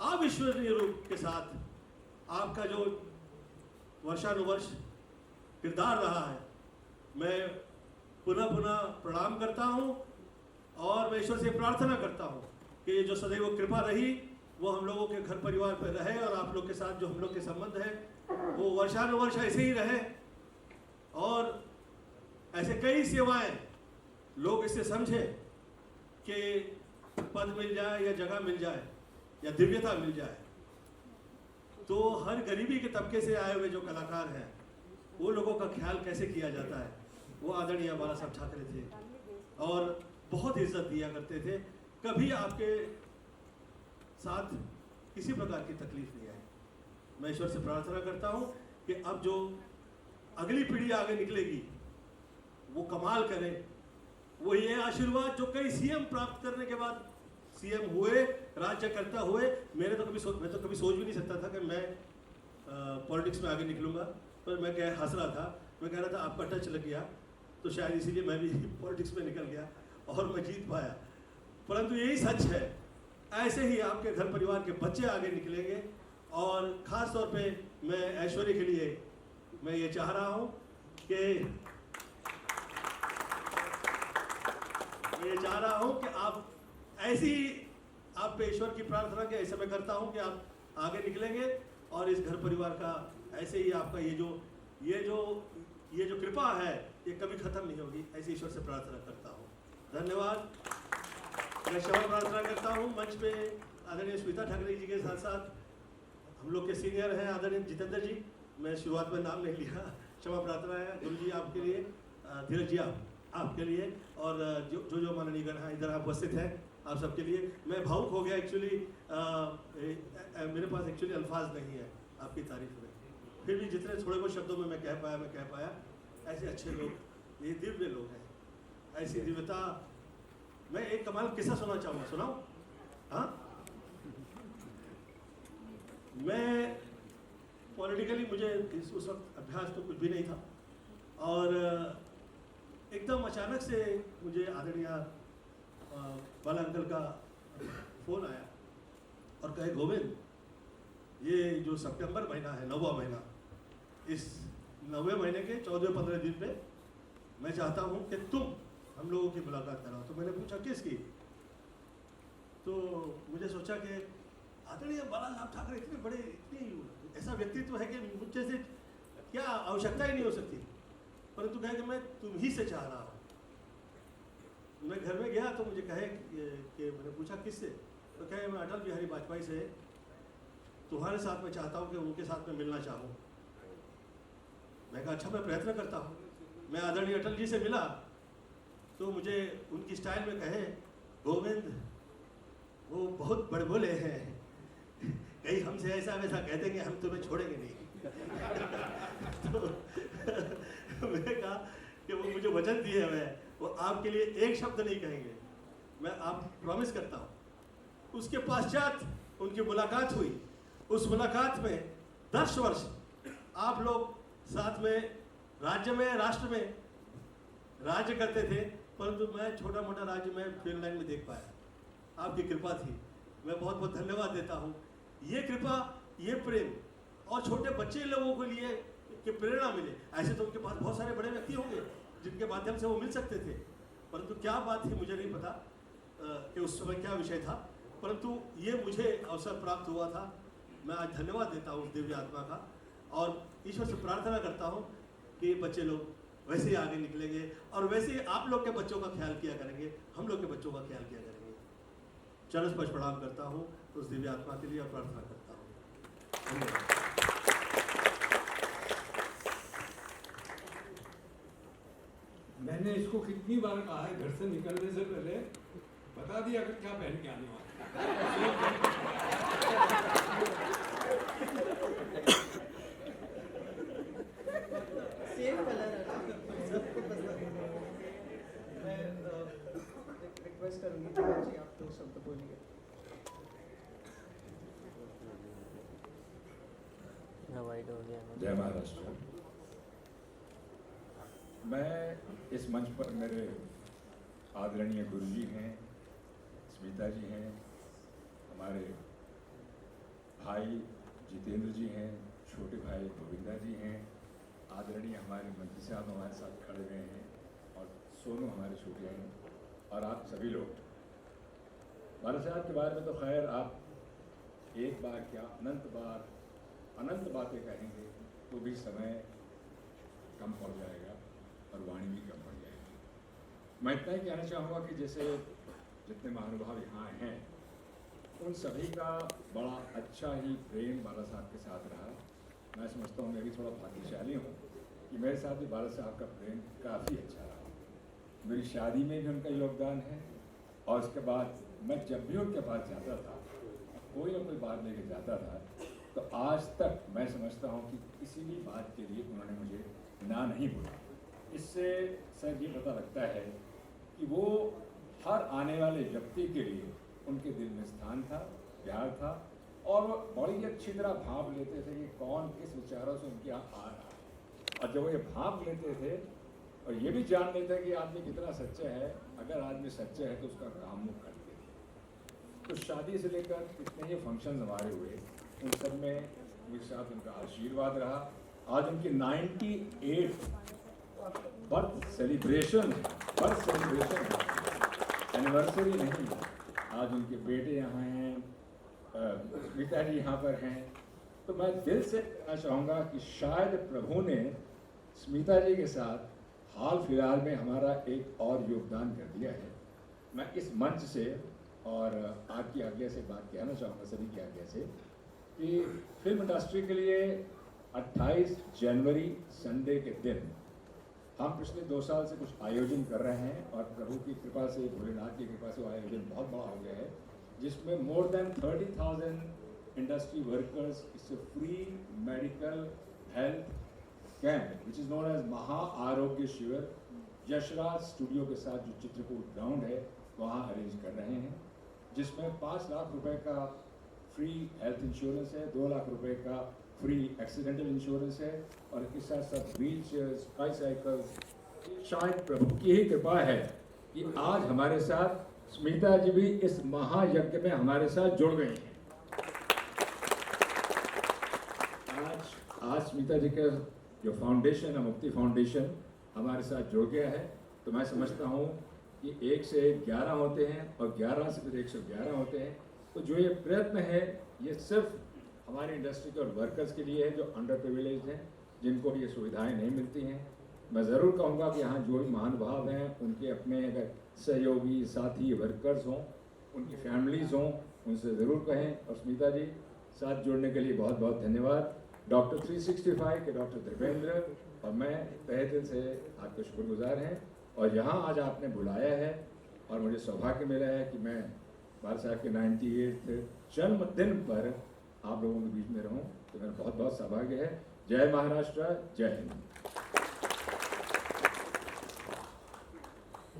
अविश्वसनीय रूप के साथ आपका जो वर्षानुवर्ष किरदार रहा है, मैं पुनः पुनः प्रणाम करता हूँ और मैं ईश्वर से प्रार्थना करता हूँ कि ये जो सदैव कृपा रही वो हम लोगों के घर परिवार पर रहे, और आप लोग के साथ जो हम लोग के संबंध है वो वर्षानुवर्ष ऐसे ही रहे, और ऐसे कई सेवाएं लोग इससे समझे कि पद मिल जाए या जगह मिल जाए या दिव्यता मिल जाए, तो हर गरीबी के तबके से आए हुए जो कलाकार हैं वो लोगों का ख्याल कैसे किया जाता है, वो आदरणीय बाला साहब ठाकरे थे और बहुत इज्जत दिया करते थे। कभी आपके साथ किसी प्रकार की तकलीफ नहीं आई। मैं ईश्वर से प्रार्थना करता हूँ कि अब जो अगली पीढ़ी आगे निकलेगी वो कमाल करे, वो ये आशीर्वाद जो कई सीएम प्राप्त करने के बाद सीएम हुए, राज्य करता हुए, मैं तो कभी सोच भी नहीं सकता था कि मैं पॉलिटिक्स में आगे निकलूंगा, पर मैं हंस रहा था, मैं कह रहा था आपका टच लग गया तो शायद इसीलिए मैं भी पॉलिटिक्स में निकल गया और मैं जीत पाया। परंतु यही सच है, ऐसे ही आपके घर परिवार के बच्चे आगे निकलेंगे। और ख़ास तौर पे मैं ऐश्वर्य के लिए मैं ये चाह रहा हूँ कि आप ऐसी आप पे ईश्वर की प्रार्थना के ऐसे मैं करता हूँ कि आप आगे निकलेंगे और इस घर परिवार का ऐसे ही आपका ये जो कृपा है ये कभी ख़त्म नहीं होगी, ऐसी ईश्वर से प्रार्थना करता हूँ। धन्यवाद। मैं क्षमा प्रार्थना करता हूँ मंच पे आदरणीय स्मिता ठाकरे जी के साथ साथ हम लोग के सीनियर हैं आदरणीय जितेंद्र जी, मैं शुरुआत में नाम नहीं लिया, क्षमा प्रार्थना है। गुरु जी आपके लिए, धीरज जी आपके लिए, और जो माननीय गण हैं इधर आप उपस्थित हैं, आप सबके लिए। मैं भावुक हो गया एक्चुअली, मेरे पास एक्चुअली अल्फाज नहीं है आपकी तारीफ में, फिर भी जितने थोड़े बहुत शब्दों में मैं कह पाया। ऐसे अच्छे लोग, ये दिव्य लोग हैं, ऐसी दिव्यता। मैं एक कमाल किस्सा सुना चाहूँगा, सुनाऊँ? हाँ, मैं पॉलिटिकली मुझे उस वक्त अभ्यास तो कुछ भी नहीं था, और एकदम अचानक से मुझे आदरणीय बाला अंकल का फ़ोन आया और कहे गोविंद, ये जो सितंबर महीना है, 9वां महीना, इस 9वें महीने के 14-15 दिन पे मैं चाहता हूँ कि तुम हम लोगों की मुलाकात कराओ। तो मैंने पूछा किसकी? तो मुझे सोचा कि आदरणीय बाला साहब ठाकरे इतनी ऐसा व्यक्तित्व है कि मुझे से क्या आवश्यकता ही नहीं हो सकती, परंतु कहे कि मैं तुम ही से चाह रहा हूँ। मैं घर में गया तो मुझे कहे कि मैंने पूछा किससे? तो कहे मैं अटल बिहारी वाजपेयी से तुम्हारे साथ में चाहता हूँ कि उनके साथ में मिलना चाहूँ। मैं कहा अच्छा, मैं प्रयत्न करता हूँ। मैं आदरणीय अटल जी से मिला तो मुझे उनकी स्टाइल में कहे गोविंद वो बहुत बड़बोले हैं, कहीं हमसे ऐसा वैसा कह देंगे, हम तुम्हें छोड़ेंगे नहीं। तो मैंने कहा कि वो मुझे वचन दिए हुए, वो आपके लिए एक शब्द नहीं कहेंगे, मैं आप प्रॉमिस करता हूँ। उसके पश्चात उनकी मुलाकात हुई। उस मुलाकात में 10 वर्ष आप लोग साथ में राज्य में, राष्ट्र में राज्य करते थे, परंतु मैं छोटा मोटा राज्य में फील्ड लाइन में देख पाया। आपकी कृपा थी, मैं बहुत बहुत धन्यवाद देता हूँ। ये कृपा, ये प्रेम, और छोटे बच्चे लोगों के लिए कि प्रेरणा मिले। ऐसे तो उनके पास बहुत सारे बड़े व्यक्ति होंगे जिनके माध्यम से वो मिल सकते थे, परंतु क्या बात थी मुझे नहीं पता कि उस समय क्या विषय था, परंतु ये मुझे अवसर प्राप्त हुआ था। मैं आज धन्यवाद देता हूँ उस दिव्य आत्मा का, और ईश्वर से प्रार्थना करता हूँ कि बच्चे लोग वैसे ही आगे निकलेंगे और वैसे ही आप लोग के बच्चों का ख्याल किया करेंगे, हम लोग के बच्चों का ख्याल किया करेंगे। चरण स्पर्श प्रणाम करता हूँ उस दिव्य आत्मा के लिए और प्रार्थना करता हूँ। धन्यवाद। मैंने इसको कितनी बार कहा है घर से निकलने से पहले बता दिया कि क्या पहन के आने वाला। सेम कलर सबको पसंद है। मैं रिक्वेस्ट करूँगी जी आप दो शब्द बोलिए। जय महाराष्ट्र। मैं इस मंच पर मेरे आदरणीय गुरु जी हैं, स्मिता जी हैं, हमारे भाई जितेंद्र जी हैं, छोटे भाई गोविंदा जी हैं, आदरणीय हमारे मंत्री साहब हमारे साथ खड़े हुए हैं, और सोनू हमारे छोटे हैं, और आप सभी लोग। बाला साहब के बारे में तो खैर आप एक बार क्या अनंत बातें कहेंगे तो भी समय कम पड़ जाएगा और वाणी भी कम पड़ जाएगी। मैं इतना ही कहना चाहूँगा कि जैसे जितने महानुभाव यहाँ हैं उन सभी का बड़ा अच्छा ही प्रेम बाला साहब के साथ रहा। मैं समझता हूँ मैं भी थोड़ा भाग्यशाली हूँ कि मेरे साथ भी बाला साहब का प्रेम काफ़ी अच्छा रहा। मेरी शादी में भी उनका योगदान है और उसके बाद मैं जब भी उनके पास जाता था, कोई ना कोई बात लेके जाता था, तो आज तक मैं समझता हूँ कि किसी भी बात के लिए उन्होंने मुझे ना नहीं बोला। इससे सर ये पता लगता है कि वो हर आने वाले व्यक्ति के लिए उनके दिल में स्थान था, प्यार था और वो बड़ी अच्छी तरह भाप लेते थे कि कौन किस विचारों से उनके यहाँ आ रहा है। और जब वो ये भाप लेते थे और ये भी जान लेते थे कि आदमी कितना सच्चा है, अगर आदमी सच्चा है तो उसका काम वो करते थे। तो शादी से लेकर जितने ही फंक्शन हमारे हुए उन सब में मेरे साथ उनका आशीर्वाद रहा। आज उनकी 98 बर्थ सेलिब्रेशन एनिवर्सरी नहीं, आज उनके बेटे यहाँ हैं, स्मिता जी यहाँ पर हैं। तो मैं दिल से कहना चाहूँगा कि शायद प्रभु ने स्मिता जी के साथ हाल फिलहाल में हमारा एक और योगदान कर दिया है। मैं इस मंच से और आपकी आज्ञा से बात कहना चाहूँगा, सभी की आज्ञा से, कि फिल्म इंडस्ट्री के लिए 28 जनवरी संडे के दिन हम पिछले 2 साल से कुछ आयोजन कर रहे हैं और प्रभु की कृपा से, भोलेनाथ की कृपा से वो आयोजन बहुत बड़ा हो गया है, जिसमें more than 30,000 industry workers it's a free medical health camp which is known as Maha Arogya शिविर यशराज स्टूडियो के साथ जो चित्रकूट ग्राउंड है वहाँ अरेंज कर रहे हैं, जिसमें 5 लाख रुपए का फ्री हेल्थ इंश्योरेंस है, 2 लाख रुपए का फ्री एक्सीडेंटल इंश्योरेंस है और इसके साथ साथ व्हील चेयर्स, ट्राईसाइकिल्स। शायद प्रभु की ही कृपा है कि आज हमारे साथ स्मिता जी भी इस महायज्ञ में हमारे साथ जुड़ गई हैं। आज स्मिता जी का जो फाउंडेशन है, मुक्ति फाउंडेशन, हमारे साथ जुड़ गया है। तो मैं समझता हूँ कि 1 से 11 होते हैं और 11 से फिर 111 होते हैं। तो जो ये प्रयत्न है ये सिर्फ हमारी इंडस्ट्री के और वर्कर्स के लिए है जो अंडर प्रिविलेज्ड हैं, जिनको ये सुविधाएं नहीं मिलती हैं। मैं ज़रूर कहूँगा कि यहाँ जो भी महानुभाव हैं उनके अपने अगर सहयोगी, साथी, वर्कर्स हों, उनकी फैमिलीज़ हों, उनसे ज़रूर कहें। और स्मिता जी साथ जुड़ने के लिए बहुत बहुत धन्यवाद। डॉक्टर 365 के डॉक्टर दीपेंद्र और मैं तहे दिल से आपके शुक्रगुजार हैं। और यहाँ आज आपने बुलाया है और मुझे सौभाग्य मिला है कि मैं बाला साहब के 98 जन्मदिन पर आप लोगों के बीच में रहूं, तो मेरा बहुत बहुत सौभाग्य है। जय महाराष्ट्र, जय हिंद।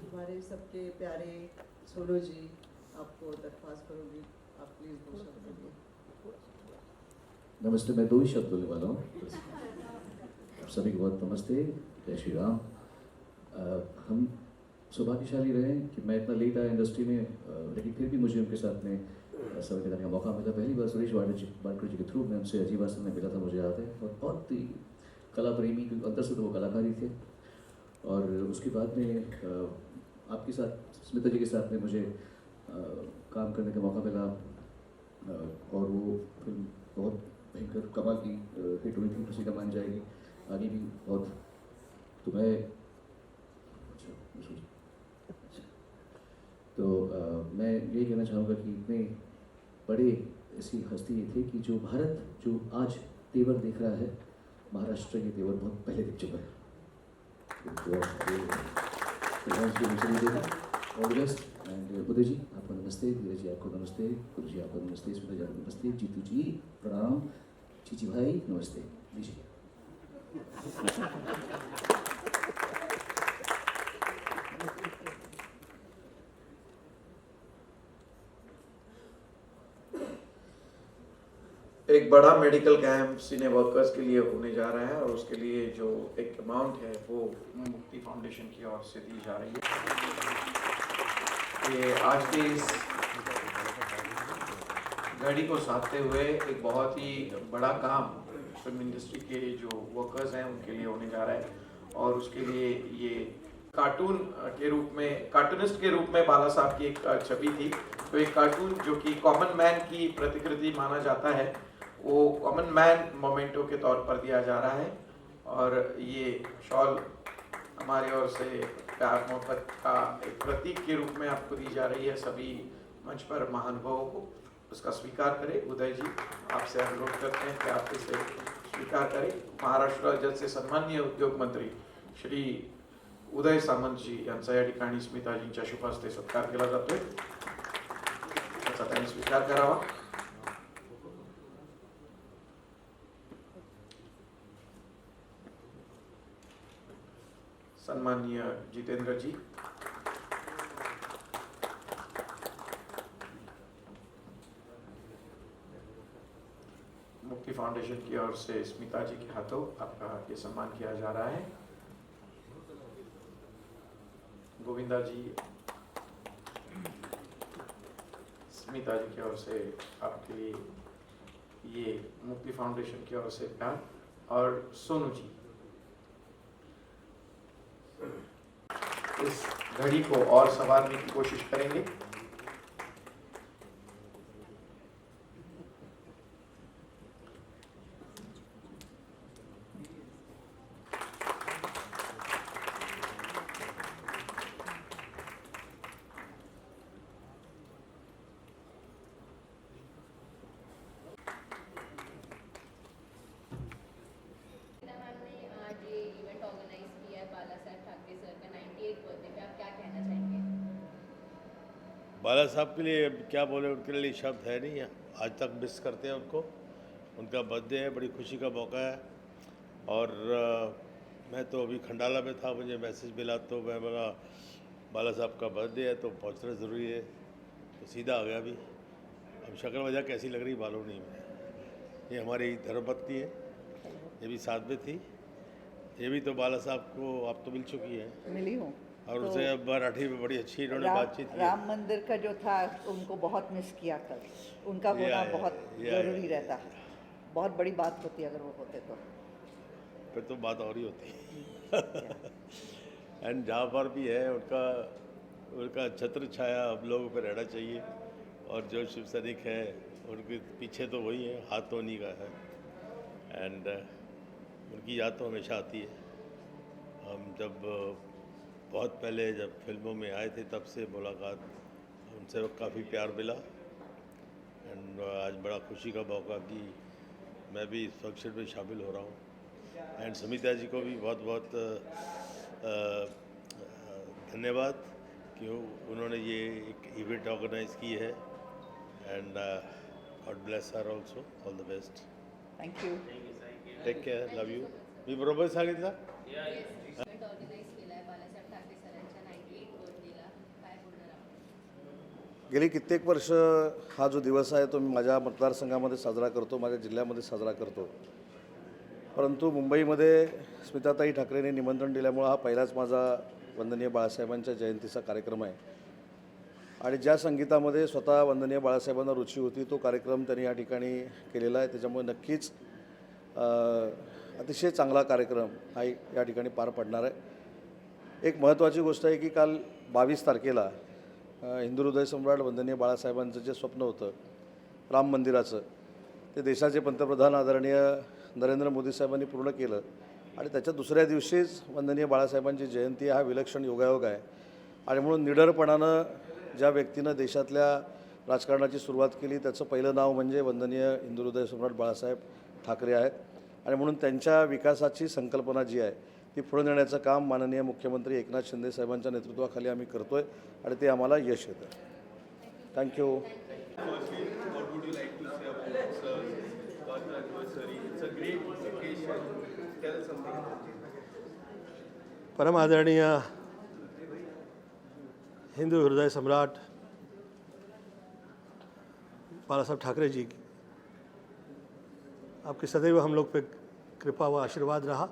हमारे सबके प्यारे सोनू जी, आपको दरख्वास्त करूँगी, आप प्लीज़ 2 शब्द बोलिए। नमस्ते, मैं 2 ही शब्द बोलने वाला हूँ। आप सभी को बहुत नमस्ते, जय श्री राम। हम सौभाग्यशाली रहे कि मैं इतना लेट आया इंडस्ट्री में, लेकिन फिर भी मुझे उनके साथ में समय देने का मौका मिला। पहली बार सुरेश वाडकर जी के थ्रू मैं उनसे अजीब आसन में मिला था, मुझे याद है। और बहुत ही कला प्रेमी, क्योंकि अंदर से तो वो कलाकार ही थे। और उसके बाद में आपके साथ, स्मिता जी के साथ में मुझे काम करने का मौका मिला और वो फिल्म बहुत भयंकर कमाल की हिट हुई थी, उसी का मान जाएगी, आगे भी बहुत। तो मैं मैं यही कहना चाहूँगा कि इतने बड़े ऐसी हस्ती ये थे कि जो भारत जो आज तेवर देख रहा है, महाराष्ट्र के तेवर बहुत पहले दिख चुका है। All the best. एंड उदय जी आपको नमस्ते, धीरज जी आपको नमस्ते, गुरु जी आपको नमस्ते, स्मिता जी आपको नमस्ते, जीतू जी प्रणाम, चीची भाई नमस्ते, लीजिए। एक बड़ा मेडिकल कैंप सीने वर्कर्स के लिए होने जा रहा है और उसके लिए जो एक अमाउंट है वो मुक्ति फाउंडेशन की ओर से दी जा रही है। ये आज की इस घड़ी को साधते हुए एक बहुत ही बड़ा काम फिल्म इंडस्ट्री के जो वर्कर्स हैं उनके लिए होने जा रहा है और उसके लिए ये कार्टून के रूप में, कार्टूनिस्ट के रूप में बाला साहब की एक छवि थी। तो एक कार्टून जो कि कॉमन मैन की प्रतिकृति माना जाता है, वो कॉमन मैन मोमेंटो के तौर पर दिया जा रहा है। और ये शॉल हमारी ओर से प्यार मोहब्बत का एक प्रतीक के रूप में आपको दी जा रही है सभी मंच पर महानुभावों को, उसका स्वीकार करें। उदय जी, आपसे अनुरोध करते हैं कि आप इसे स्वीकार करें। महाराष्ट्र राज्याचे सन्माननीय उद्योग मंत्री श्री उदय सामंत जी यांचा या ठिकाणी स्मिताजींच्या शुभ हस्ते सत्कार केला जातोय, त्याचा त्यांनी स्वीकार करावा। सन्माननीय जितेंद्र जी, मुक्ति फाउंडेशन की ओर से स्मिता जी के हाथों आपका ये सम्मान किया जा रहा है। गोविंदा जी, स्मिता जी की ओर से आपके लिए ये मुक्ति फाउंडेशन की ओर से प्यार। और सोनू जी, इस घड़ी को और संवारने की कोशिश करेंगे। बाला साहब के लिए क्या बोले, उनके लिए शब्द है नहीं, आज तक मिस करते हैं उनको। उनका बर्थडे है, बड़ी खुशी का मौका है। और मैं तो अभी खंडाला में था, मुझे मैसेज मिला तो मैं बोला बाला साहब का बर्थडे है तो पहुंचना ज़रूरी है, तो सीधा आ गया। अभी अब शक्ल वजह कैसी लग रही मालूम नहीं मैं। ये हमारी धर्मपत्नी है, ये भी साथ में थी, ये भी तो बाला साहब को आप तो मिल चुकी है। मिली हूँ और तो उनसे अब मराठी में बड़ी अच्छी इन्होंने बातचीत की। राम मंदिर का जो था उनको बहुत मिस किया कल, उनका होना बहुत ज़रूरी रहता। बहुत बड़ी बात होती अगर वो होते तो फिर तो बात और ही होती। एंड जहाँ पर भी है उनका छत्र छाया हम लोगों पर रहना चाहिए। और जो शिव सैनिक है उनके पीछे तो वही है, हाथ तो उन्हीं का है। एंड उनकी याद तो हमेशा आती है। हम जब बहुत पहले जब फिल्मों में आए थे तब से मुलाकात, उनसे काफ़ी प्यार मिला। एंड आज बड़ा खुशी का मौका कि मैं भी इस फंक्शन में शामिल हो रहा हूँ। एंड समिता जी को भी बहुत बहुत धन्यवाद कि उन्होंने ये एक इवेंट ऑर्गेनाइज की है। And God bless her also, all the best. Thank you, take care, love you. मी बरोबर सांगितलं? गेली कित्येक वर्ष हा जो दिवस आहे तो मी माझ्या मतदारसंघामध्ये साजरा करतो, माझ्या जिल्ह्यामध्ये साजरा करतो। परंतु मुंबईमध्ये स्मिताताई ठाकरेंनी निमंत्रण दिल्यामुळे हा पहिलाच माझा वंदनीय बाळासाहेबांच्या जयंतीचा कार्यक्रम आहे। आणि ज्या संगीतामध्ये स्वतः वंदनीय बाळासाहेबांना रुची होती तो कार्यक्रम त्यांनी या ठिकाणी केलेला आहे। त्याच्यामुळे नक्कीच अतिशय चांगला कार्यक्रम हा या ठिकाणी पार पडणार आहे। एक महत्त्वाची गोष्ट आहे की काल 22 तारखेला हिंदू हृदय सम्राट वंदनीय बाळासाहेबांचं जे स्वप्न होतं राम मंदिराचं, ते देशाचे पंतप्रधान आदरणीय नरेंद्र मोदी साहेबांनी पूर्ण केलं। आणि त्याच्या दुसऱ्या दिवशीच वंदनीय बाळासाहेबांची जयंती हा विलक्षण योगायोग आहे। आणि म्हणून निडरपणानं ज्या व्यक्तीनं देशातल्या राजकारणाची सुरुवात केली त्याचं पहिलं नाव म्हणजे वंदनीय हिंदू हृदय सम्राट बाळासाहेब ठाकरे आहेत। आणि म्हणून त्यांच्या विकासाची संकल्पना जी आहे ती पुढे नेण्याचं काम माननीय मुख्यमंत्री एकनाथ शिंदे साहेबांच्या नेतृत्वाखाली आम्ही करतोय आणि ते आम्हाला यश येतं। थँक्यू। परम आदरणीय हिंदू हृदय सम्राट बाला साहब ठाकरे जी, आपकी सदैव हम लोग पे कृपा व आशीर्वाद रहा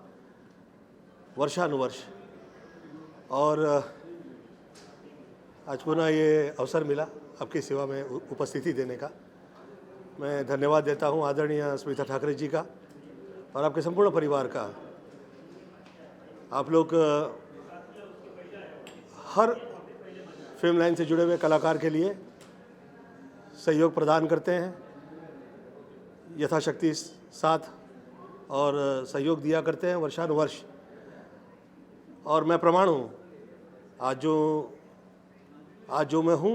वर्षानुवर्ष। और आज पुनः ये अवसर मिला आपकी सेवा में उपस्थिति देने का। मैं धन्यवाद देता हूँ आदरणीय स्मिता ठाकरे जी का और आपके संपूर्ण परिवार का। आप लोग हर फिल्म लाइन से जुड़े हुए कलाकार के लिए सहयोग प्रदान करते हैं, यथाशक्ति साथ और सहयोग दिया करते हैं वर्षानुवर्ष। और मैं प्रमाण हूँ आज जो मैं हूँ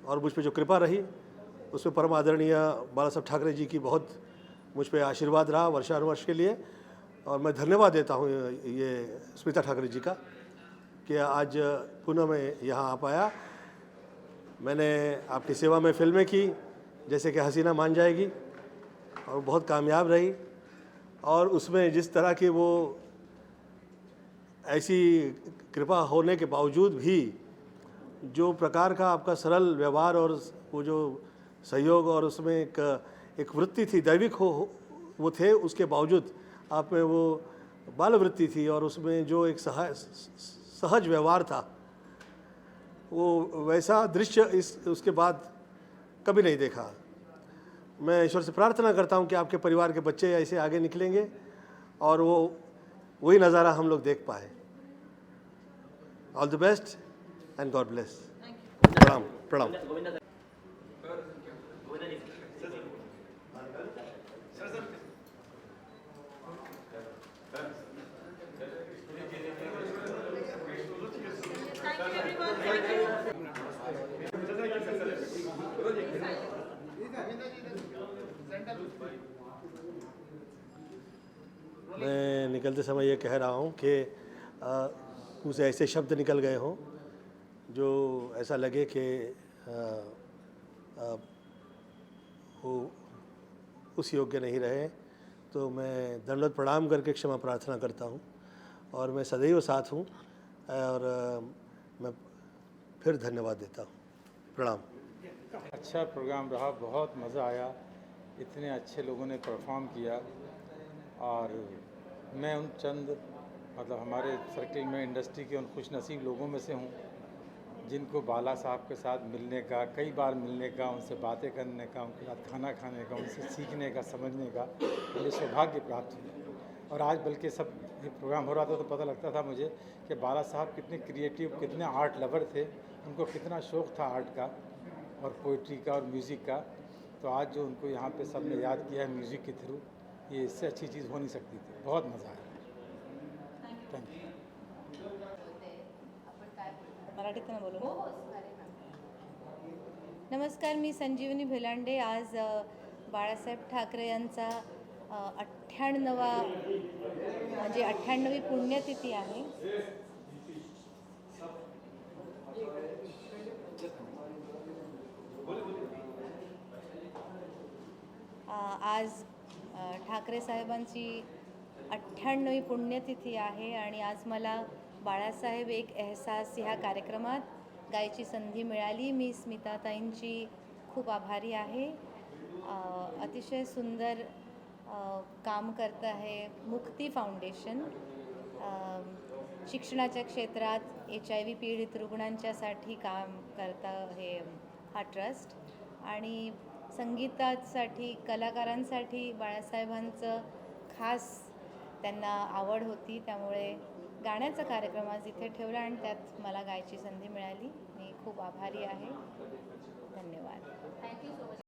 और मुझ पे जो कृपा रही उसमें परम आदरणीय बाला साहब ठाकरे जी की बहुत मुझ पे आशीर्वाद रहा वर्षानुवर्ष के लिए। और मैं धन्यवाद देता हूँ ये स्मिता ठाकरे जी का कि आज पुनः मैं यहाँ आ पाया। मैंने आपकी सेवा में फिल्में की जैसे कि हसीना मान जाएगी और बहुत कामयाब रही, और उसमें जिस तरह की वो ऐसी कृपा होने के बावजूद भी जो प्रकार का आपका सरल व्यवहार और वो जो सहयोग और उसमें एक वृत्ति थी दैविक वो थे, उसके बावजूद आप में वो बाल वृत्ति थी और उसमें जो एक सहज व्यवहार था, वो वैसा दृश्य उसके बाद कभी नहीं देखा। मैं ईश्वर से प्रार्थना करता हूँ कि आपके परिवार के बच्चे ऐसे आगे निकलेंगे और वही नज़ारा हम लोग देख पाए। All the best and God bless. प्रणाम प्रणाम। मैं निकलते समय ये कह रहा हूँ कि मुँह से ऐसे शब्द निकल गए हों जो ऐसा लगे कि वो उस योग्य नहीं रहे, तो मैं दंडवत प्रणाम करके क्षमा प्रार्थना करता हूँ और मैं सदैव साथ हूँ और मैं फिर धन्यवाद देता हूँ। प्रणाम। अच्छा प्रोग्राम रहा, बहुत मज़ा आया, इतने अच्छे लोगों ने परफॉर्म किया और मैं उन चंद मतलब हमारे सर्किल में इंडस्ट्री के उन खुशनसीब लोगों में से हूँ जिनको बाला साहब के साथ मिलने का, कई बार मिलने का, उनसे बातें करने का, उनके साथ खाना खाने का, उनसे सीखने का, समझने का मुझे सौभाग्य प्राप्त हुआ। और आज बल्कि सब ये प्रोग्राम हो रहा था तो पता लगता था मुझे कि बाला साहब कितने क्रिएटिव, कितने आर्ट लवर थे, उनको कितना शौक़ था आर्ट का और पोइट्री का और म्यूज़िक का। तो आज जो उनको यहाँ पे सब ने याद किया है म्यूज़िक के थ्रू, ये इससे अच्छी चीज़ हो नहीं सकती थी। बहुत मज़ा आया। Thank you. मराठीतून बोलू। नमस्कार, मी संजीवनी भिलांडे। आज बाळासाहेब ठाकरे यांचा 98वा म्हणजे 98वी पुण्यतिथी आहे। आज ठाकरे साहेबांची 98वी पुण्यतिथी आहे आणि आज मला बाळासाहेब एक एहसास ह्या कार्यक्रमात गायची संधी मिळाली। मी स्मिताताईंची खूप आभारी आहे। अतिशय सुंदर काम करत आहे मुक्ती फाउंडेशन। शिक्षणाच्या क्षेत्रात HIV पीडित रुग्णांच्यासाठी काम करता हे हा ट्रस्ट, आणि संगीतासाठी कलाकारांसाठी बाळासाहेबांचं खास त्यांना आवड होती, त्यामुळे गाण्याचा कार्यक्रम आज इथे ठेवला आणि त्यात मला गायची संधी मिळाली। मी खूप आभारी आहे। धन्यवाद।